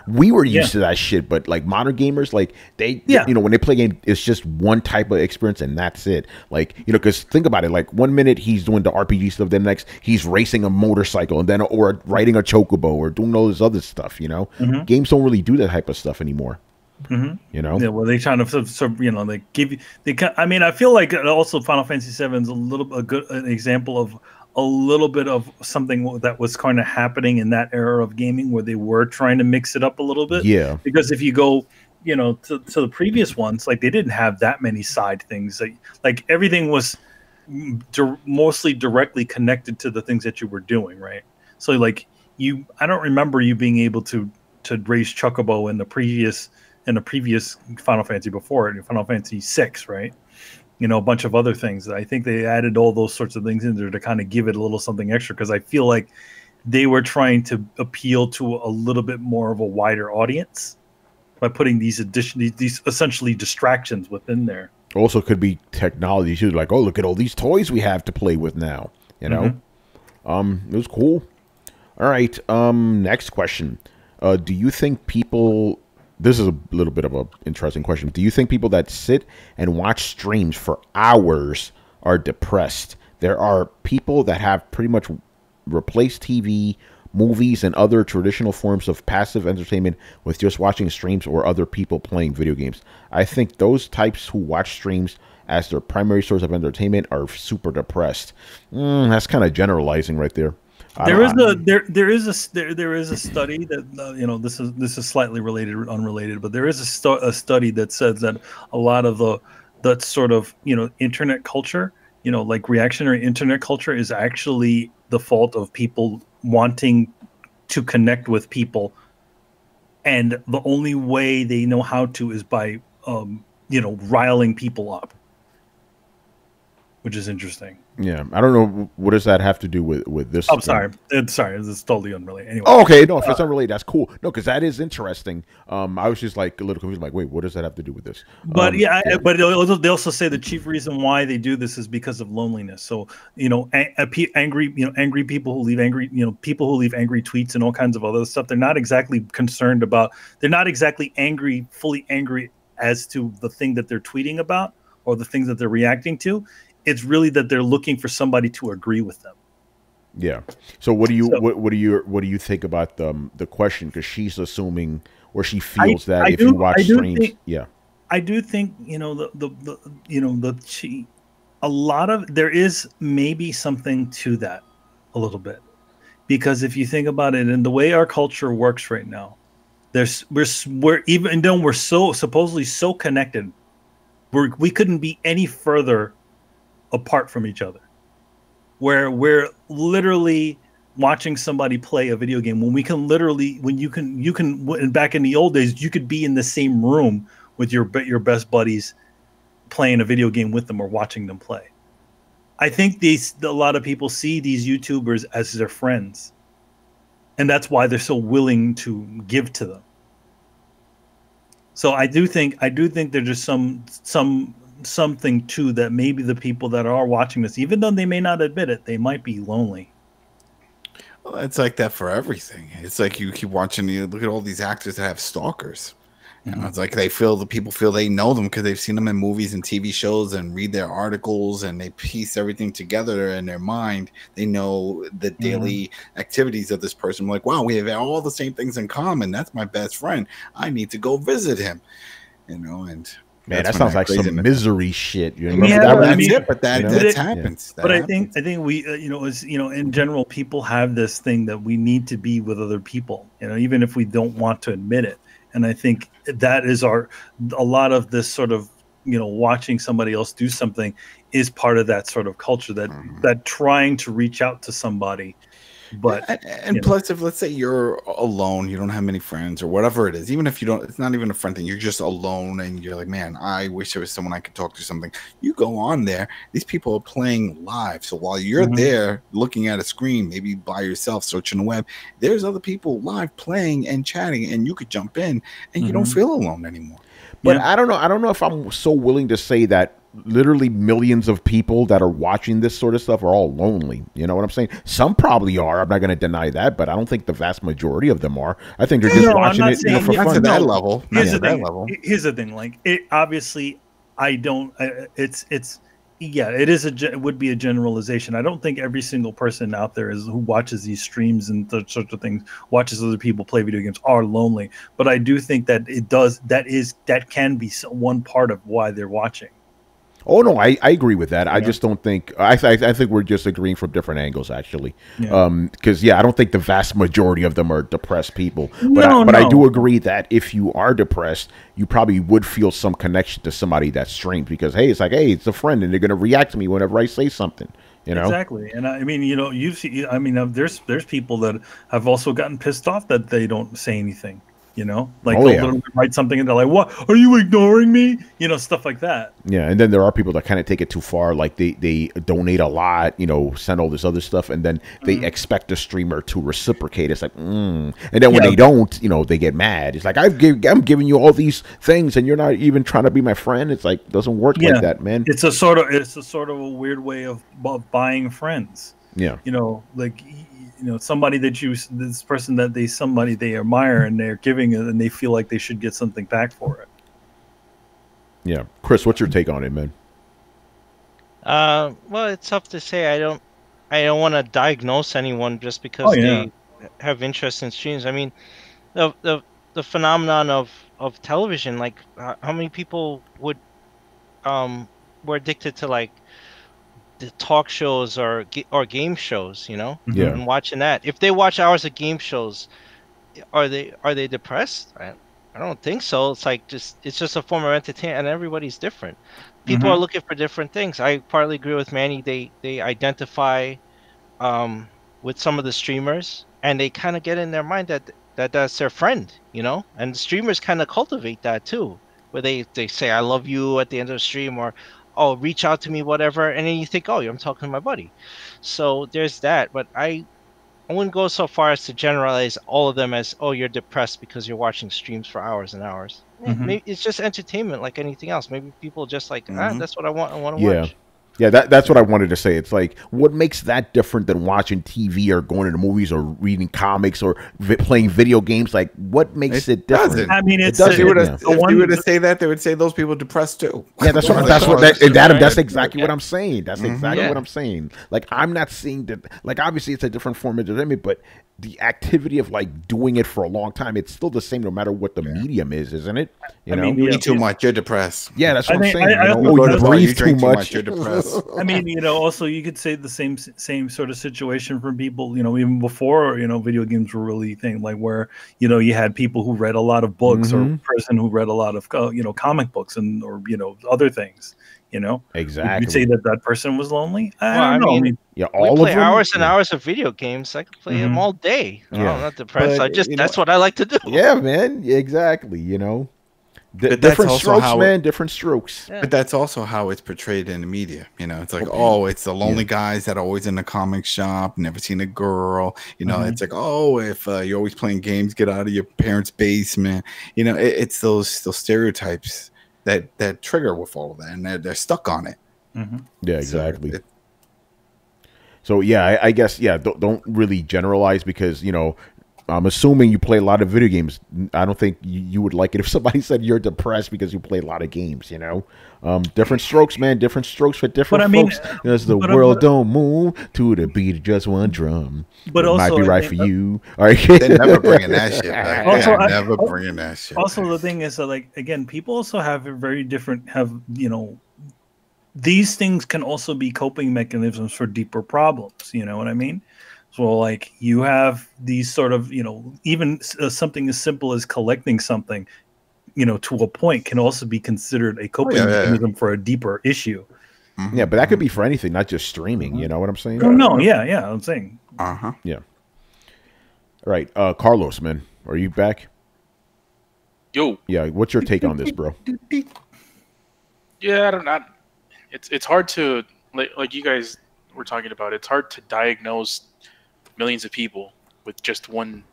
A: We were used to that shit, but like modern gamers, like when they play a game, it's just one type of experience and that's it. Like, because think about it. Like, 1 minute he's doing the RPG stuff, then next he's racing a motorcycle, and then or riding a chocobo or doing all this other stuff. Games don't really do that type of stuff anymore.
B: Yeah, well, they kind of they give you. I feel like also Final Fantasy VII is an example of a little bit of something that was kind of happening in that era of gaming where they were trying to mix it up a little bit.
A: Yeah,
B: because if you go, to the previous ones, like, they didn't have that many side things. Like everything was mostly directly connected to the things that you were doing, right? So, like, I don't remember you being able to raise Chocobo in the previous Final Fantasy before it, Final Fantasy VI, right? A bunch of other things. I think they added all those sorts of things in there to kind of give it a little something extra, because I feel like they were trying to appeal to a little bit more of a wider audience by putting these essentially distractions within there.
A: Also could be technology too, like, oh, look at all these toys we have to play with now, It was cool. All right. Next question. Do you think people? This is a little bit of an interesting question. Do you think people that sit and watch streams for hours are depressed? There are people that have pretty much replaced TV, movies, and other traditional forms of passive entertainment with just watching streams or other people playing video games. I think those types who watch streams as their primary source of entertainment are super depressed. That's kind of generalizing right there.
B: There is a study that this is slightly related or unrelated, but there is a study that says that a lot of that sort of internet culture, like reactionary internet culture, is actually the fault of people wanting to connect with people, and the only way they know how to is by riling people up, which is interesting.
A: Yeah, I don't know. What does that have to do with this?
B: I'm sorry. This is totally unrelated. Anyway.
A: Oh, okay. No, if it's unrelated, that's cool. No, because that is interesting. I was just like a little confused. Like, wait, what does that have to do with this?
B: But but they also say the chief reason why they do this is because of loneliness. So angry people who leave angry angry tweets and all kinds of other stuff. They're not exactly concerned about. They're not exactly fully angry as to the thing that they're tweeting about or the things that they're reacting to. It's really that they're looking for somebody to agree with them.
A: Yeah. So what do you think about the question? Because she's assuming, or she feels if you watch streams,
B: I do think a lot of there is maybe something to that a little bit, because if you think about it and the way our culture works right now, we're even though we're so supposedly so connected, we couldn't be any further apart from each other, where we're literally watching somebody play a video game when you can back in the old days you could be in the same room with your best buddies playing a video game with them or watching them play. I think a lot of people see these YouTubers as their friends, and that's why they're so willing to give to them. So I do think there's just something too that maybe the people that are watching this, even though they may not admit it, they might be lonely.
E: Well, it's like that for everything. It's like you keep watching, you look at all these actors that have stalkers. It's like the people feel they know them because they've seen them in movies and TV shows and read their articles, and they piece everything together in their mind. They know the daily activities of this person. Like, wow, we have all the same things in common. That's my best friend. I need to go visit him. And
A: man, that sounds like some misery shit. You
E: remember that? But that happens.
B: But I think we, in general, people have this thing that we need to be with other people, even if we don't want to admit it. And I think that is a lot of this sort of, watching somebody else do something is part of that sort of culture that trying to reach out to somebody. But
E: plus, if let's say you're alone, you don't have many friends or whatever it is, even if you don't, it's not even a friend thing, you're just alone and you're like, man, I wish there was someone I could talk to something. You go on there, these people are playing live. So while you're there looking at a screen, maybe by yourself, searching the web, there's other people live playing and chatting, and you could jump in and you don't feel alone anymore.
A: But I don't know if I'm so willing to say that literally millions of people that are watching this sort of stuff are all lonely. You know what I'm saying? Some probably are. I'm not going to deny that, but I don't think the vast majority of them are. I think they're just watching it for fun.
E: To that level.
B: Here's the thing. Like, it obviously, I don't. It would be a generalization. I don't think every single person out there who watches these streams and sorts of things, watches other people play video games, are lonely. But I do think that that can be one part of why they're watching.
A: Oh no, I agree with that. I just don't think I think we're just agreeing from different angles, actually. Because I don't think the vast majority of them are depressed people. But I do agree that if you are depressed, you probably would feel some connection to somebody that streams, because it's like, hey, it's a friend, and they're gonna react to me whenever I say something.
B: Exactly. And I mean, you see, I mean, there's people that have also gotten pissed off that they don't say anything. They'll literally write something and they're like, "What? Are you ignoring me?" Stuff like that.
A: Yeah, and then there are people that kind of take it too far. Like they donate a lot, send all this other stuff, and then they expect the streamer to reciprocate. It's like, and then when they don't, they get mad. It's like, I'm giving you all these things, and you're not even trying to be my friend. It's like, doesn't work like that, man.
B: It's a sort of a weird way of buying friends.
A: Yeah.
B: Like somebody this person that somebody they admire, and they're giving it, and they feel like they should get something back for it.
A: Yeah, Chris, what's your take on it, man?
C: Well, it's tough to say. I don't want to diagnose anyone just because they have interest in streams. I mean, the phenomenon of television, like how many people were addicted to like the talk shows or game shows,
A: Yeah.
C: and watching that. If they watch hours of game shows, are they depressed? I don't think so. It's like it's just a form of entertainment, and everybody's different. People are looking for different things. I partly agree with Manny. They identify with some of the streamers, and they kind of get in their mind that that's their friend, and the streamers kind of cultivate that too, where they say I love you at the end of the stream, or oh, reach out to me, whatever, and then you think, oh, I'm talking to my buddy. So there's that. But I wouldn't go so far as to generalize all of them as, oh, you're depressed because you're watching streams for hours and hours. Maybe it's just entertainment like anything else. Maybe people just like, that's what I want to watch.
A: Yeah, that's what I wanted to say. It's like, what makes that different than watching TV or going to the movies or reading comics or playing video games? Like, what makes it different?
E: Doesn't.
B: I mean,
E: If you were to say that, they would say those people depressed too.
A: Yeah, that's exactly what I'm saying. That's exactly what I'm saying. Like, I'm not seeing that. Like, obviously, it's a different form of entertainment, but the activity of like doing it for a long time, it's still the same no matter what the medium is, isn't it?
E: You eat too much, you're depressed.
A: Yeah, that's what I'm saying.
E: You breathe too much, you're depressed.
B: I mean, also you could say the same sort of situation from people, even before, video games were really a thing, like where, you had people who read a lot of books or a person who read a lot of, comic books or other things,
A: Exactly.
B: You'd say that person was lonely. I don't know. I mean,
C: we play hours and hours of video games. I could play them all day.
A: Yeah.
C: I'm not depressed. That's what I like to do.
A: Yeah, man. Exactly. Different strokes, man. Different strokes.
E: But that's also how it's portrayed in the media. It's like, oh, it's the lonely guys that are always in the comic shop, never seen a girl. It's like, oh, if you're always playing games, get out of your parents' basement. It's those stereotypes that trigger with all of that, and they're stuck on it.
A: Yeah, exactly. So yeah, I guess don't really generalize because I'm assuming you play a lot of video games. I don't think you would like it if somebody said you're depressed because you play a lot of games. Different strokes, man. Different strokes for different folks. Because the world don't move to the beat of just one drum.
B: But
A: it
B: also,
A: might be right for you. All right,
E: they're never bringing that shit back. Never bringing that shit.
B: Also, the thing is that, like, again, people also have a very different these things can also be coping mechanisms for deeper problems. You know what I mean? So, like, you have these sort of, even something as simple as collecting something, to a point can also be considered a coping mechanism for a deeper issue.
A: Yeah, but that could be for anything, not just streaming. You know what I'm saying?
B: No, yeah, I'm saying.
A: Yeah. All right, Carlos, man, are you back?
D: Yo.
A: Yeah, what's your take on this, bro?
D: Yeah, I don't know. It's hard to, like you guys were talking about, it's hard to diagnose millions of people with just one,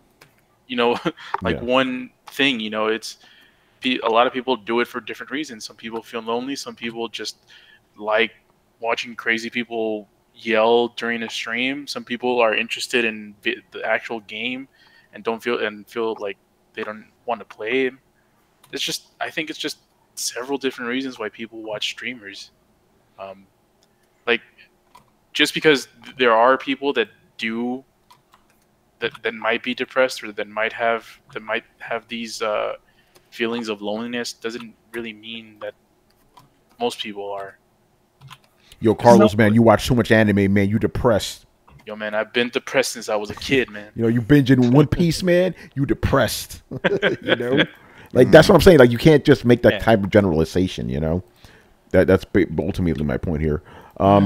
D: one thing. It's a lot of people do it for different reasons. Some people feel lonely. Some people just like watching crazy people yell during a stream. Some people are interested in the actual game and feel like they don't want to play it. I think it's just several different reasons why people watch streamers. Just because there are people that might be depressed or that might have these feelings of loneliness doesn't really mean that most people are.
A: Yo, Carlos, man, you watch too much anime, man. You depressed.
D: Yo, man, I've been depressed since I was a kid, man.
A: You binging One Piece, man. You depressed. Like, that's what I'm saying. Like, you can't just make that type of generalization. That's ultimately my point here. All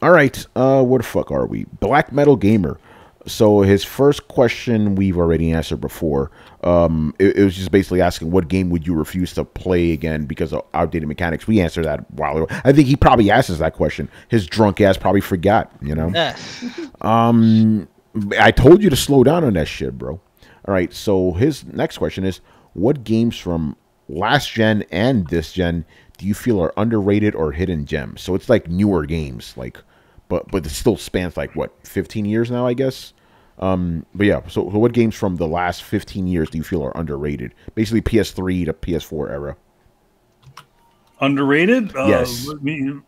A: right, where the fuck are we? Black Metal Gamer. So his first question we've already answered before. It was just basically asking what game would you refuse to play again because of outdated mechanics. We answered that a while ago. I think he probably asked us that question. His drunk ass probably forgot. I told you to slow down on that shit, bro. All right, so his next question is, what games from last gen and this gen do you feel are underrated or hidden gems? So it's like newer games, but it still spans like what 15 years now, I guess. But yeah, so what games from the last 15 years do you feel are underrated? Basically, PS3 to PS4 era.
B: Underrated?
A: Yes.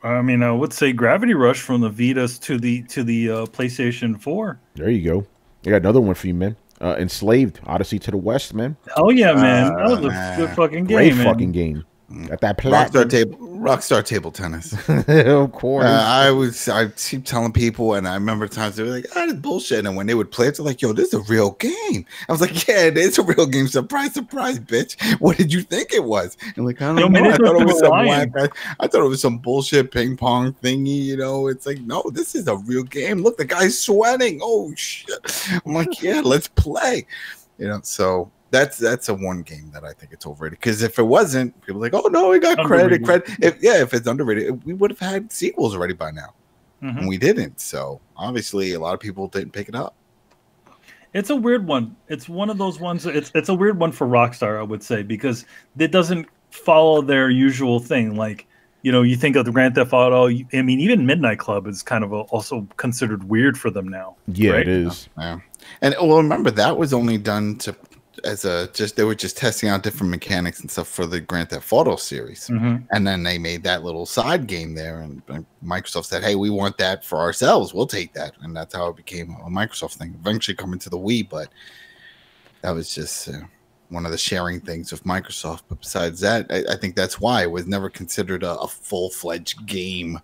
B: I mean, I would say Gravity Rush from the Vitas to the PlayStation 4.
A: There you go. I got another one for you, man. Enslaved, Odyssey to the West, man.
B: Oh yeah, man, that was a good fucking game.
A: Great fucking game. At that
E: Rockstar table tennis.
A: Of course.
E: I keep telling people, and I remember times they were like, "Ah, this bullshit," and when they would play it, they're like, "Yo, this is a real game." I was like, "Yeah, it is a real game. Surprise, surprise, bitch! What did you think it was?" And like, I don't know. I thought it was some I thought it was some bullshit ping pong thingy. You know, it's like, no, this is a real game. Look, the guy's sweating. Oh shit! I'm like, yeah, let's play. You know, so. That's a one game that I think it's overrated, because if it wasn't, people are like, oh no, we got credit. If it's underrated, we would have had sequels already by now, and we didn't. So obviously, a lot of people didn't pick it up.
B: It's a weird one. It's one of those ones. It's a weird one for Rockstar, I would say, because it doesn't follow their usual thing. Like, you know, you think of the Grand Theft Auto. I mean, even Midnight Club is kind of also considered weird for them now.
A: Yeah,
B: right?
A: It is.
E: Yeah, and well, remember that was only done to. They were just testing out different mechanics and stuff for the Grand Theft Auto series, and then they made that little side game there, and Microsoft said, "Hey, we want that for ourselves. We'll take that," and that's how it became a Microsoft thing. Eventually, coming to the Wii, but that was just one of the sharing things with Microsoft. But besides that, I think that's why it was never considered a full-fledged game.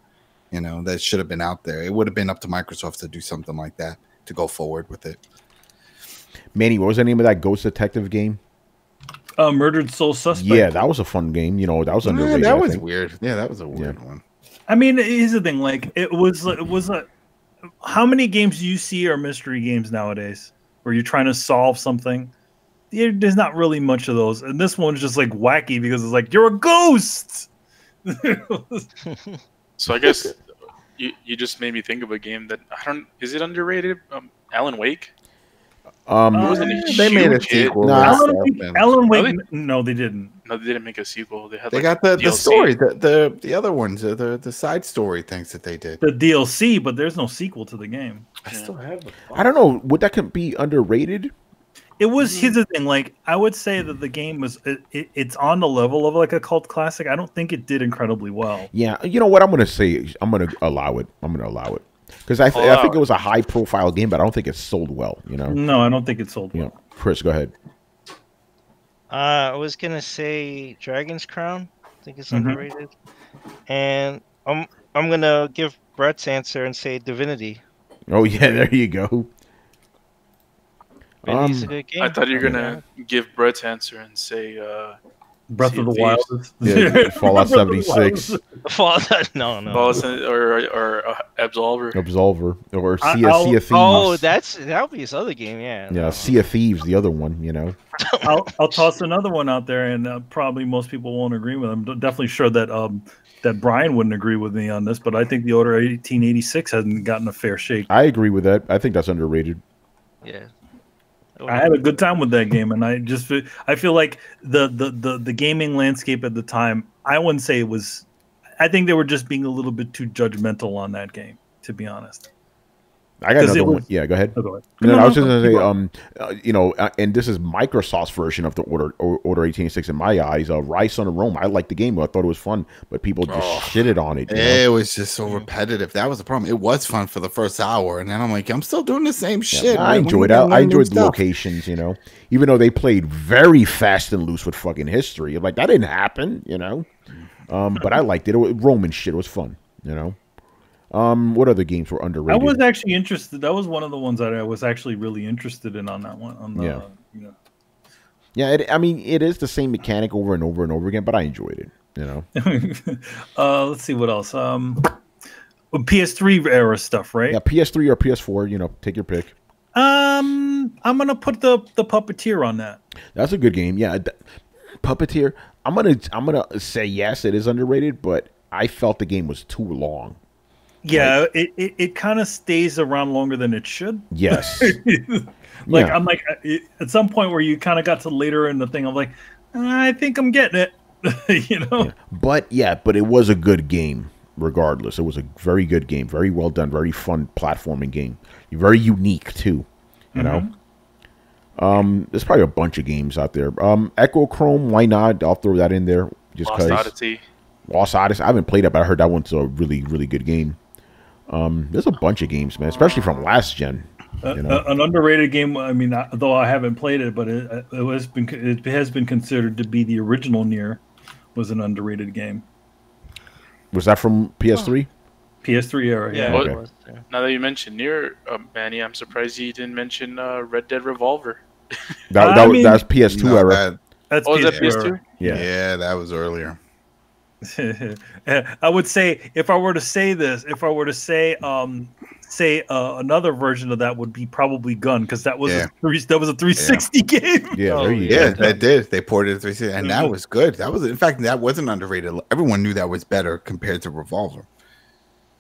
E: You know, that should have been out there. It would have been up to Microsoft to do something like that, to go forward with it.
A: Manny, what was the name of that Ghost Detective game?
B: Murdered Soul Suspect.
A: Yeah, that was a fun game. You know, that was underrated.
E: That was weird. Yeah, that was a weird one.
B: I mean, here's the thing. Like, it was how many games do you see are mystery games nowadays, where you're trying to solve something? There's not really much of those, and this one's just like wacky because it's like, you're a ghost.
D: So I guess you just made me think of a game that is it underrated? Alan Wake.
E: They made a sequel.
B: Alan Wake. No, they didn't.
D: No, they didn't make a sequel. They
E: got the story, the other ones, the side story things that they did.
B: The DLC, but there's no sequel to the game.
E: I still have it.
A: I don't know. Would that be underrated?
B: It was. Here's the thing. Like, I would say that the game was. It's on the level of like a cult classic. I don't think it did incredibly well.
A: Yeah, you know what I'm going to say? I'm going to allow it. Because I think it was a high-profile game, but I don't think it sold well. You know?
B: No, I don't think it sold well.
A: You know, Chris, go ahead.
C: I was gonna say Dragon's Crown. I think it's underrated, and I'm gonna give Brett's answer and say Divinity.
A: Oh yeah, there you go.
C: Divinity's a good game.
D: I thought you were gonna give Brett's answer and say
B: Breath of the Wild.
A: Yeah, Fallout 76.
C: Fallout, no.
D: Or
A: Absolver. Or Sea of Thieves.
C: Oh, that'll be his other game, yeah.
A: Yeah, Sea of Thieves, the other one, you know.
B: I'll toss another one out there, and probably most people won't agree with him. I'm definitely sure that that Brian wouldn't agree with me on this, but I think the Order 1886 hasn't gotten a fair shake.
A: I agree with that. I think that's underrated.
C: Yeah.
B: I had a good time with that game, and I feel like the gaming landscape at the time, I wouldn't say it was. I think they were just being a little bit too judgmental on that game, to be honest.
A: I got another one. Yeah, go ahead.
B: Oh, go ahead.
A: No, I was just going to say, you know, and this is Microsoft's version of the Order 1886 in my eyes. Rise Son of Rome. I liked the game. I thought it was fun, but people just shitted on it.
E: It was just so repetitive. That was the problem. It was fun for the first hour, and then I'm like, I'm still doing the same shit.
A: I enjoyed it. I enjoyed the locations, you know, even though they played very fast and loose with fucking history. Like, that didn't happen, you know. But I liked it. Roman shit was fun, you know. What other games were underrated?
B: I was actually interested. That was one of the ones that I was actually really interested in on that one. You know.
A: Yeah, I mean, it is the same mechanic over and over and over again, but I enjoyed it. You
B: know. Let's see what else. PS3 era stuff, right?
A: Yeah, PS3 or PS4. You know, take your pick.
B: I'm gonna put the Puppeteer on that.
A: That's a good game. Yeah, Puppeteer. I'm gonna say yes, it is underrated, but I felt the game was too long.
B: Yeah, it kind of stays around longer than it should.
A: Yes.
B: I'm like, at some point where you kind of got to later in the thing, I'm like, I think I'm getting it. You know.
A: Yeah. But it was a good game. regardless. It was a very good game, very well done, very fun platforming game. Very unique too, you know. There's probably a bunch of games out there. Echo Chrome, why not? I'll throw that in there just because.
D: Lost Odyssey.
A: Lost Odyssey. I haven't played it, but I heard that one's a really, really good game. There's a bunch of games, man, especially from last gen. You know?
B: An underrated game. I mean, though I haven't played it, but it has been considered to be the original Nier. Was an underrated game.
A: Was that from PS3?
B: PS3 era.
C: Yeah.
A: Okay.
C: It was, yeah.
D: Now that you mentioned Nier, Manny, I'm surprised you didn't mention Red Dead Revolver.
A: That was PS2
E: No,
A: era.
B: That's
D: Oh, is that
B: PS2
D: PS2?
E: yeah, that was earlier.
B: I would say if I were to say another version of that would be probably Gun, because that was a 360 game.
A: Yeah, there you
E: Yeah,
A: go.
E: that did. They ported it to 360, and that was good. That was, in fact, that wasn't underrated. Everyone knew that was better compared to Revolver.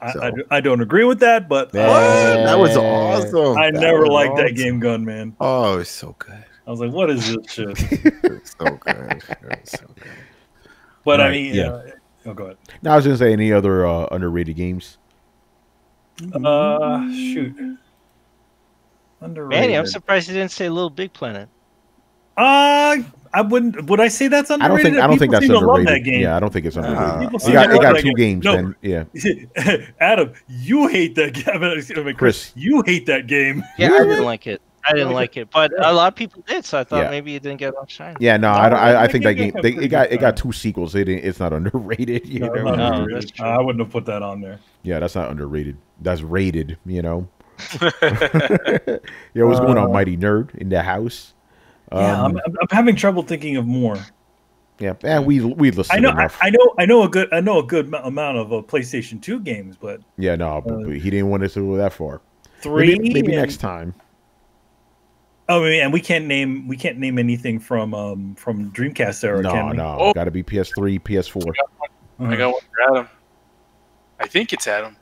B: I don't agree with that, but
E: That was awesome.
B: I never liked that game Gun, man.
E: Oh, it was so good.
B: I was like, what is this shit?
E: It was so good. It was so good.
B: But
A: Right,
B: I mean,
A: yeah.
B: Go ahead.
A: Now I was gonna say any other underrated games.
B: Shoot. Underrated.
C: Manny, I'm surprised you didn't say Little Big Planet.
B: I wouldn't. Would I say that's
A: I
B: underrated?
A: don't think
B: People
A: that's
B: seem to love
A: underrated.
B: that game.
A: Yeah, I don't think it's underrated.
B: People
A: It
B: seem to love
A: got
B: that
A: two games.
B: No.
A: Then yeah.
B: Adam, you hate that game. I mean, Chris, you hate that game.
C: Yeah, I didn't like it. But a lot of people did, so I thought maybe it didn't get enough shine.
A: Yeah, no, I think that game.
B: pretty
A: It got two sequels. It's not underrated. You know?
B: Not
C: No,
B: underrated.
C: that's true.
B: I wouldn't have put that on there.
A: Yeah, that's not underrated. That's rated. You know. Yo, what's going on, Mighty Nerd in the house?
B: Yeah, I'm having trouble thinking of more.
A: Yeah, and we listen.
B: I know
A: enough.
B: a good amount of PlayStation 2 games, but
A: Yeah, no, but he didn't want us to go that far.
B: three
A: Maybe next time.
B: Oh, and we can't name anything from Dreamcast era. can we?
A: No,
D: Oh.
A: got to be PS3, PS4.
D: I got one for Adam. I think it's Adam.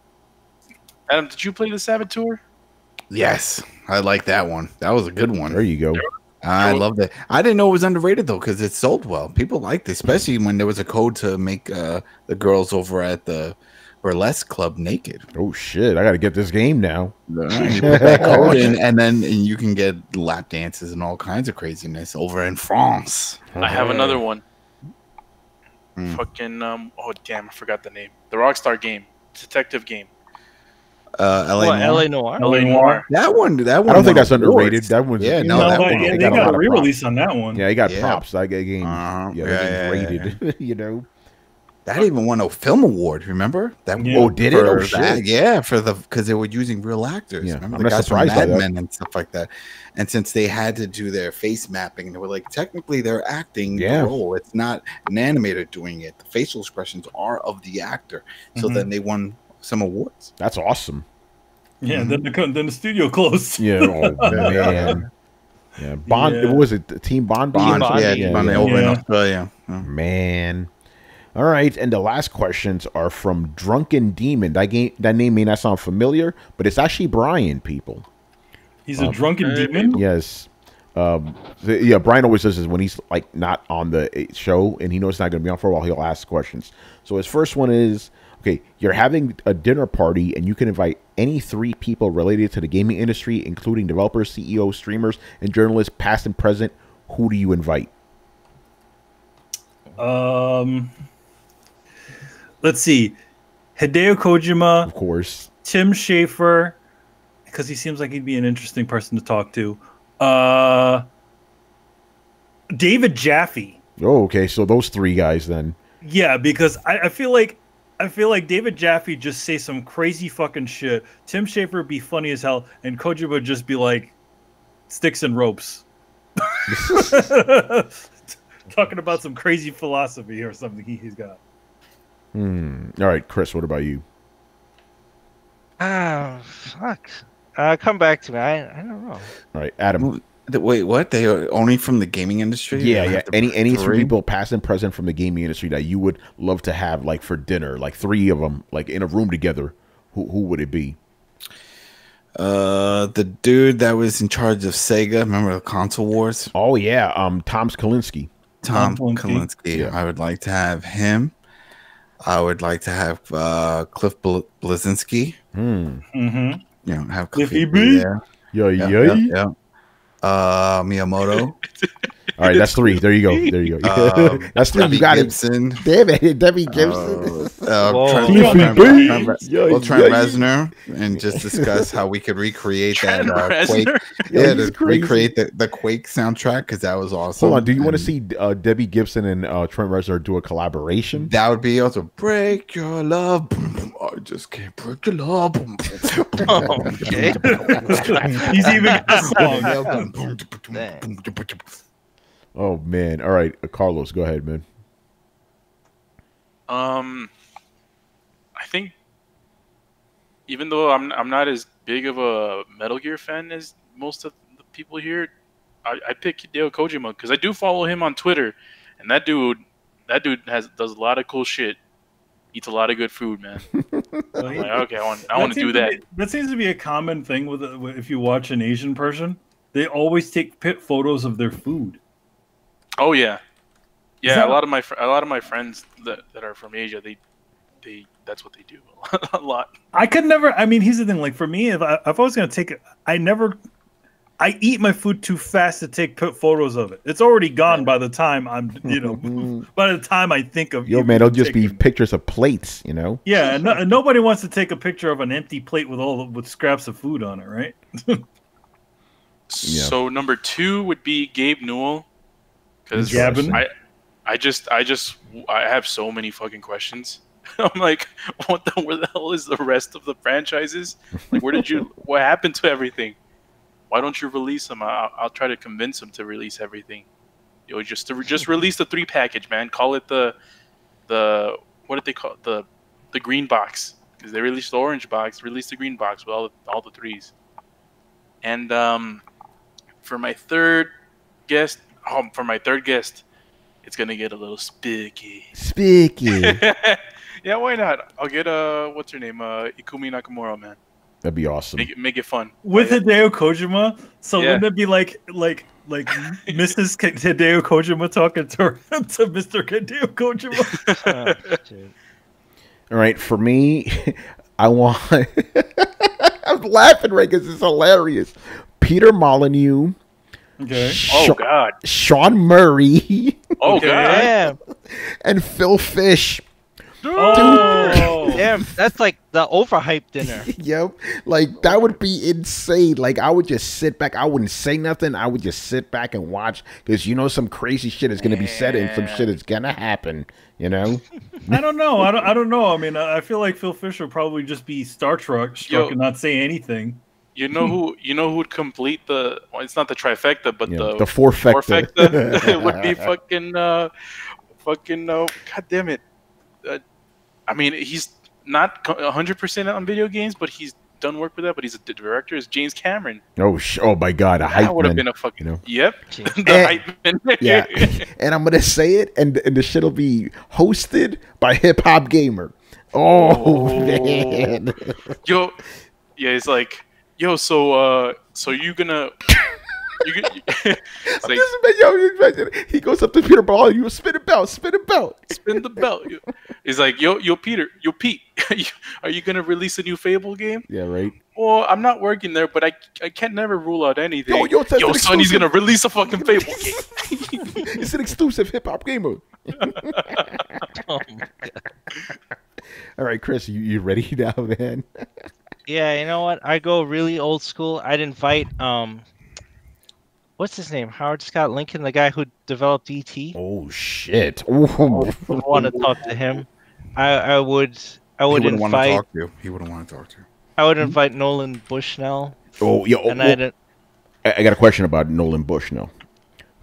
D: Adam, did you play the Saboteur?
E: Yes, I like that one. That was a good one.
A: There you go.
E: I love that. I didn't know it was underrated though, because it sold well. People liked it, especially when there was a code to make the girls over at the burlesque club naked.
A: Oh shit! I got to get this game now.
E: You put that code in, and then you can get lap dances and all kinds of craziness over in France.
D: I have another one.
E: Mm.
D: Fucking oh damn, I forgot the name. The Rockstar game, detective game.
E: LA Noire.
C: LA Noir.
B: LA Noir.
E: That one.
A: I don't think that's underrated. That was
E: Yeah,
B: No,
E: that
B: but
E: one.
B: they
A: got a lot
B: got a
A: of
B: re-release on that one.
A: Yeah, he got
E: Yeah.
A: props. That game.
E: Uh-huh.
A: Yeah,
E: Yeah,
A: rated. You know.
E: That even won a film award. Remember that?
B: Yeah.
A: Oh, did it? Oh,
E: for
A: shit.
E: that, yeah, because they were using real actors.
A: Yeah,
E: Remember
A: I'm
E: the
A: not
E: guys from
A: surprised by
E: Mad
A: that.
E: Men and stuff like that. And since they had to do their face mapping, they were like, technically, they're acting
A: Yeah.
E: the role. It's not an animator doing it. The facial expressions are of the actor. So
B: Mhm.
E: then they won some awards.
A: That's awesome.
B: Yeah, then the studio closed.
A: Yeah. Oh man. Yeah. Bond.
B: Yeah.
A: What was it? Team Bond.
E: Bond,
C: Bond,
E: yeah,
C: yeah.
E: Bond over in
B: Yeah.
E: Australia. Yeah.
A: Man. All right, and the last questions are from Drunken Demon. That name may not sound familiar, but it's actually Brian. People.
B: He's a drunken demon.
A: Yes. Brian always does this when he's like not on the show and he knows it's not going to be on for a while. He'll ask questions. So his first one is, okay, you're having a dinner party and you can invite any 3 people related to the gaming industry, including developers, CEOs, streamers, and journalists, past and present. Who do you invite?
B: Let's see, Hideo Kojima,
A: Of course.
B: Tim Schafer, because he seems like he'd be an interesting person to talk to. David Jaffe.
A: Oh, okay. So those 3 guys then.
B: Yeah, because I feel like David Jaffe just say some crazy fucking shit. Tim Schafer would be funny as hell, and Kojima would just be like sticks and ropes. Talking about some crazy philosophy or something he's got.
A: All right, Chris, what about you?
C: Fuck. Come back to me. I don't know.
A: All right, Adam.
E: Wait, what? They are only from the gaming industry?
A: Yeah,
E: They
A: yeah.
E: have to
A: Any
E: pick
A: 3
E: three?
A: people, past and present, from the gaming industry that you would love to have, like for dinner, like 3 of them, like in a room together. Who would it be?
E: The dude that was in charge of Sega. Remember the console wars?
A: Oh yeah, Tom Kalinske.
E: Tom
B: Kalinske.
E: Kalinske.
A: Yeah.
E: I would like to have him. I would like to have Cliff Blazinski.
B: Mm-hmm.
E: You know, have
B: Cliffy
E: Cliffy
B: B.
E: there.
A: Yeah.
E: Miyamoto.
A: All right, that's 3. There you go. There you go. That's 3.
E: Debbie
A: You got
E: Gibson.
A: it. Damn it, Debbie Gibson.
E: Trent Reznor, and just discuss how we could recreate that Quake. Yeah, to recreate the Quake soundtrack because that was awesome.
A: Hold on, do you want to see Debbie Gibson and Trent Reznor do a collaboration?
E: That would be also break your love. I just can't break your love.
C: Okay.
B: He's even got a song.
A: Oh man! All right, Carlos, go ahead, man.
D: I think even though I'm not as big of a Metal Gear fan as most of the people here, I pick Hideo Kojima because I do follow him on Twitter, and that dude does a lot of cool shit. Eats a lot of good food, man. I'm like, okay, I want to do that.
B: That seems to be a common thing with if you watch an Asian person, they always take photos of their food.
D: Oh yeah, yeah. A lot of my friends that are from Asia, they that's what they do a lot.
B: I could never. I mean, here's the thing. Like for me, if I was gonna take it, I eat my food too fast to take photos of it. It's already gone by the time I'm, by the time I think of.
A: Yo, man, it'll just be pictures of plates, you know.
B: Yeah, and nobody wants to take a picture of an empty plate with scraps of food on it, right?
D: So number 2 would be Gabe Newell, because I have so many fucking questions. I'm like, where the hell is the rest of the franchises? Like, what happened to everything? Why don't you release them? I'll try to convince them to release everything. Just release the 3 package, man. Call it the what did they call it? The green box, because they released the orange box. Release the green box with all the 3s. And for my third guest, it's gonna get a little spooky. Yeah, why not? I'll get what's her name? Ikumi Nakamura, man.
A: That'd be awesome.
D: Make it fun.
B: With Hideo Kojima? So wouldn't it be like Mrs. Hideo Kojima talking to Mr. Hideo Kojima?
A: All right, for me, I want... I'm laughing right because it's hilarious. Peter Molyneux.
B: Okay.
D: Oh, God.
A: Sean Murray.
D: Oh,
B: okay.
D: God.
A: And Phil Fish.
B: Oh,
C: damn! That's like the overhyped dinner.
A: Yep, like that would be insane. Like I would just sit back. I wouldn't say nothing. I would just sit back and watch because some crazy shit is going to be said and some shit is going to happen. You know.
B: I don't know. I don't know. I mean, I feel like Phil Fish would probably just be struck and not say anything.
D: You know who would complete the? Well, it's not the trifecta, but the
A: fourfecta.
D: It would be fucking. God damn it. I mean, he's not 100% on video games, but he's done work with that. But he's a director. Is James Cameron?
A: Oh my God,
D: that would have been a fucking yep. The hype man.
A: Yeah, and I'm gonna say it, and the shit'll be hosted by Hip Hop Gamer. Oh man,
D: yo, yeah, it's like so you gonna.
A: He goes up to Peter Ball. You spin a belt, spin
D: the belt. He's like, yo, Pete, are you gonna release a new Fable game?
A: Yeah, right.
D: Well, I'm not working there, but I can never rule out anything.
A: Yo,
D: son, he's gonna release a fucking Fable game.
A: It's an exclusive Hip Hop Gamer.
C: Oh my God.
A: All right, Chris, you ready now, man?
C: Yeah, you know what? I go really old school. I'd invite what's his name? Howard Scott Lincoln, the guy who developed E.T.
A: Oh shit!
C: I want to talk to him. I would invite.
E: He wouldn't want to talk to you.
C: I would invite Nolan Bushnell.
A: Oh yeah. I got a question about Nolan Bushnell.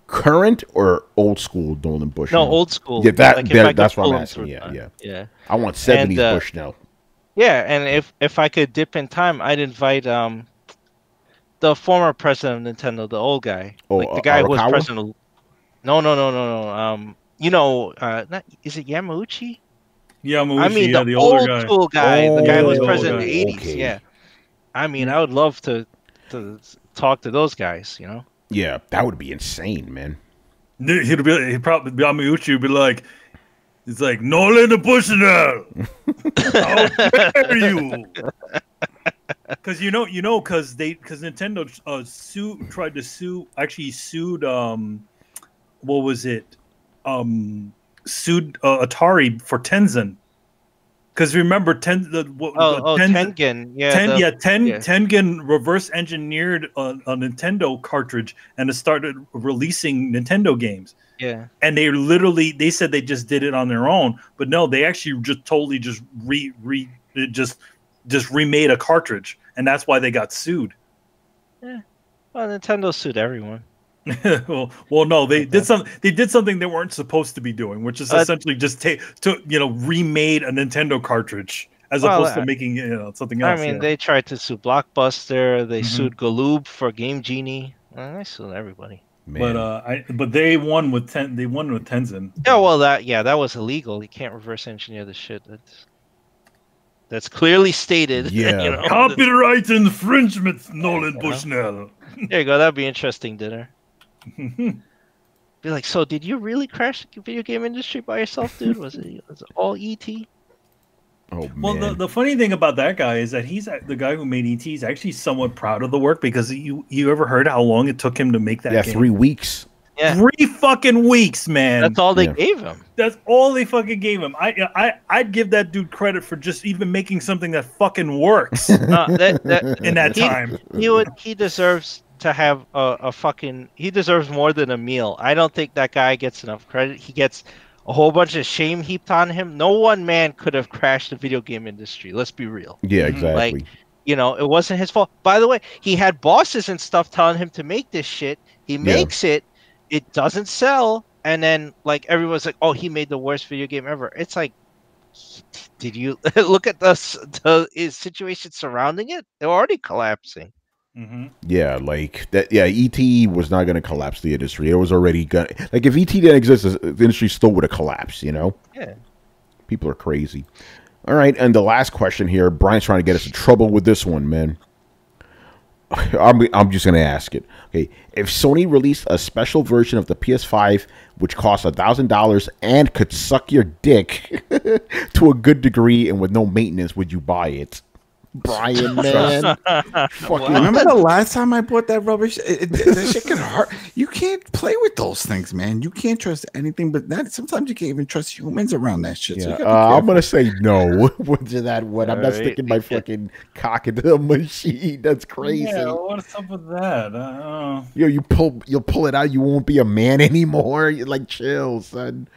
A: Current or old school Nolan Bushnell?
C: No, old school.
A: Yeah, that's what I'm asking. Yeah. I want 70s Bushnell.
C: Yeah, and if I could dip in time, I'd invite the former president of Nintendo, the old guy, like the guy who was president. No. Is it Yamauchi?
B: Yamauchi,
C: I mean, the
B: older
C: old school guy, the guy who was president in the 80s.
A: Okay.
C: Yeah, I mean, I would love to talk to those guys.
A: Yeah, that would be insane, man.
B: He'd probably Yamauchi would be like, It's like Nolan Bushnell. How dare you? Because because Nintendo sued what was it? Sued Atari for Tengen. Because remember,
C: Tengen,
B: Tengen reverse engineered a Nintendo cartridge and it started releasing Nintendo games.
C: Yeah,
B: and they said they just did it on their own, but no, they actually just remade a cartridge, and that's why they got sued.
C: Yeah, well, Nintendo sued everyone.
B: well, no, they did something they weren't supposed to be doing, which is essentially just remade a Nintendo cartridge as opposed to making something else.
C: I mean, they tried to sue Blockbuster. They sued Galoob for Game Genie. They sued everybody.
A: Man.
B: But they won with Tengen.
C: Yeah, well, that was illegal. You can't reverse engineer the shit. That's clearly stated.
A: Yeah,
B: copyright infringement, Nolan Bushnell.
C: There you go. That'd be interesting dinner. Be like, so did you really crash the video game industry by yourself, dude? Was it all ET?
A: Oh, man.
B: Well, the funny thing about that guy is that he's the guy who made ET is actually somewhat proud of the work because you ever heard how long it took him to make that game?
A: 3 weeks.
C: Yeah.
B: 3 fucking weeks, man.
C: That's all they gave him.
B: That's all they fucking gave him. I'd give that dude credit for just even making something that fucking works in that time.
C: He deserves to have he deserves more than a meal. I don't think that guy gets enough credit. He gets a whole bunch of shame heaped on him. No one man could have crashed the video game industry. Let's be real.
A: Yeah, exactly.
C: Like, it wasn't his fault. By the way, he had bosses and stuff telling him to make this shit. He makes it. It doesn't sell. And then, like, everyone's like, oh, he made the worst video game ever. It's like, did you look at the situation surrounding it? They're already collapsing.
A: Yeah, like that. Yeah, ET was not going to collapse the industry. It was already going. Like if ET didn't exist, the industry still would have collapsed. Yeah. People are crazy. All right, and the last question here. Brian's trying to get us in trouble with this one, man. I'm just going to ask it. Okay, if Sony released a special version of the PS5 which costs $1,000 and could suck your dick to a good degree and with no maintenance, would you buy it? Brian, man.
E: Remember the last time I bought that rubbish? That shit can hurt. You can't play with those things, man. You can't trust anything but that. Sometimes you can't even trust humans around that shit.
A: Yeah. So I'm going to say no to that one. I'm not sticking my fucking cock into the machine. That's crazy.
B: Yeah, what's up with that?
A: You'll pull it out. You won't be a man anymore. You're like, chill, son.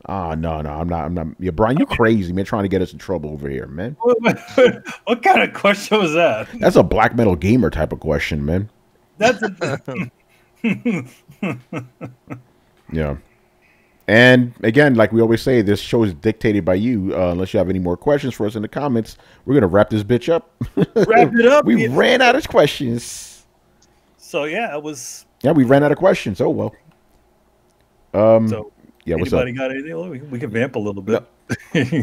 A: No, I'm not. Yeah, Brian, you crazy, man, trying to get us in trouble over here, man.
B: What kind of question was that?
A: That's a black metal gamer type of question, man.
B: That's
A: yeah. And again, like we always say, this show is dictated by you. Unless you have any more questions for us in the comments, we're going to wrap this bitch up.
B: Wrap it up.
A: We ran out of questions.
B: So, yeah, it was...
A: Yeah, we ran out of questions. Oh, well. Yeah, what's up?
B: Got anything? We can vamp a little bit.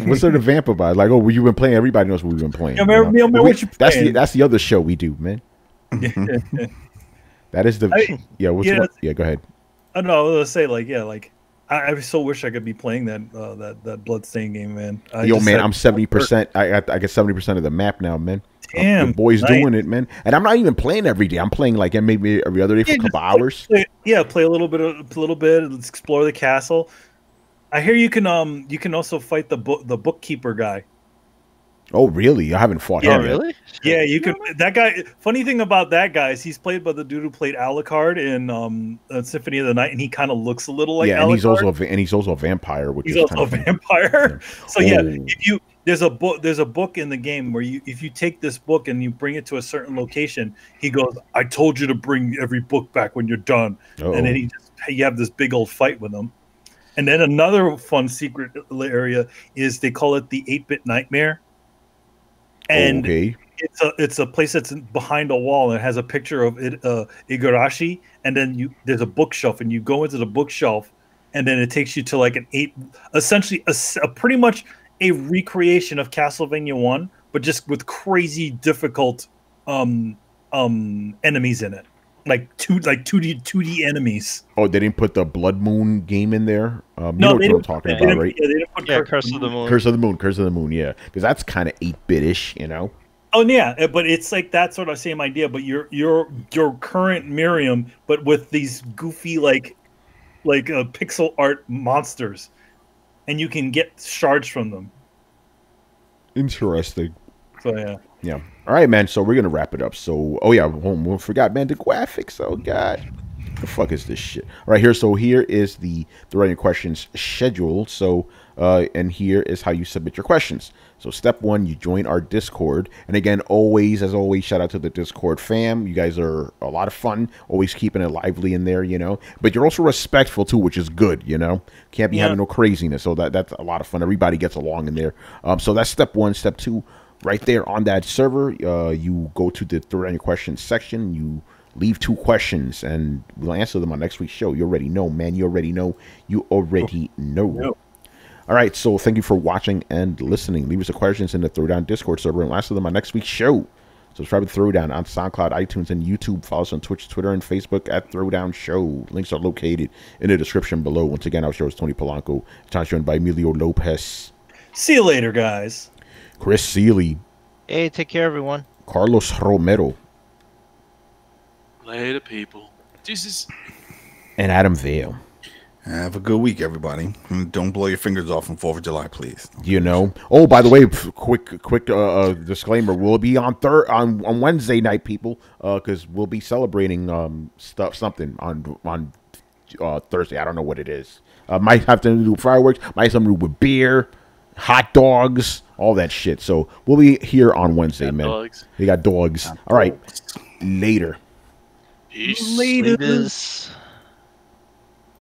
A: What's there to vamp about? Like, oh, you've been playing. Everybody knows what we've been playing.
B: Yeah, man, what you playing?
A: That's the other show we do, man. That is the go ahead.
B: I don't know. I was gonna say I so wish I could be playing that Bloodstained game, man.
A: I'm 70%. I get 70% of the map now, man.
B: Damn,
A: the boy's doing it, man. And I'm not even playing every day. I'm playing like maybe every other day for a couple hours.
B: Play a little bit. Let's explore the castle. I hear you can also fight the bookkeeper guy.
A: Oh, really? I haven't fought him.
C: Really?
B: Yeah, you can. That guy. Funny thing about that guy is he's played by the dude who played Alucard in Symphony of the Night, and he kind of looks a little like Alucard.
A: And he's also a vampire.
B: He's also a vampire. Yeah. So if there's a book in the game where if you take this book and you bring it to a certain location, he goes, "I told you to bring every book back when you're done," and then you have this big old fight with him. And then another fun secret area is they call it the 8-bit nightmare. And it's a place that's behind a wall and it has a picture of Igarashi, and then there's a bookshelf, and you go into the bookshelf, and then it takes you to like essentially a pretty much a recreation of Castlevania 1, but just with crazy difficult enemies in it. like 2D enemies.
A: Oh, they didn't put the Blood Moon game in there.
B: No,
A: you know
B: they
A: what I'm talking about, right?
B: Yeah, they didn't put
C: Curse of the Moon.
A: Curse of the Moon. Curse of the Moon. Yeah, because that's kind of 8-bit-ish, you know.
B: Oh yeah, but it's like that sort of same idea. But your current Miriam, but with these goofy like pixel art monsters, and you can get shards from them.
A: Interesting.
B: So yeah.
A: Yeah. All right, man. So we're gonna wrap it up. So, oh yeah, we forgot, man, the graphics. Oh god, the fuck is this shit? All right, here. So here is the Throwdown Your Questions schedule. So, and here is how you submit your questions. So, step 1, you join our Discord. And again, as always, shout out to the Discord fam. You guys are a lot of fun. Always keeping it lively in there, you know. But you're also respectful too, which is good, you know. Can't be having no craziness. So that's a lot of fun. Everybody gets along in there. So that's step 1. Step 2. Right there on that server, you go to the Throwdown Your Questions section. You leave 2 questions, and we'll answer them on next week's show. You already know, man. You already know. You already know. All right, so thank you for watching and listening. Leave us the questions in the Throwdown Discord server, and we'll answer them on next week's show. Subscribe to Throwdown on SoundCloud, iTunes, and YouTube. Follow us on Twitch, Twitter, and Facebook at Throwdown Show. Links are located in the description below. Once again, our show is Tony Polanco. It's joined by Emilio Lopez.
B: See you later, guys.
A: Chris Seeley.
C: Hey, take care, everyone.
A: Carlos Romero.
D: Later, people. Jesus.
A: And Adam Vale.
E: Have a good week, everybody. Don't blow your fingers off on 4th of July, please.
A: You know. Oh, by the way, quick disclaimer: we'll be on Wednesday night, people, because we'll be celebrating something on Thursday. I don't know what it is. Might have to do with fireworks. Might have something to do with beer, hot dogs, all that shit. So we'll be here on Wednesday, man.
D: Dogs.
A: We got dogs. All right, later.
D: Peace.
B: Later.
C: Laters.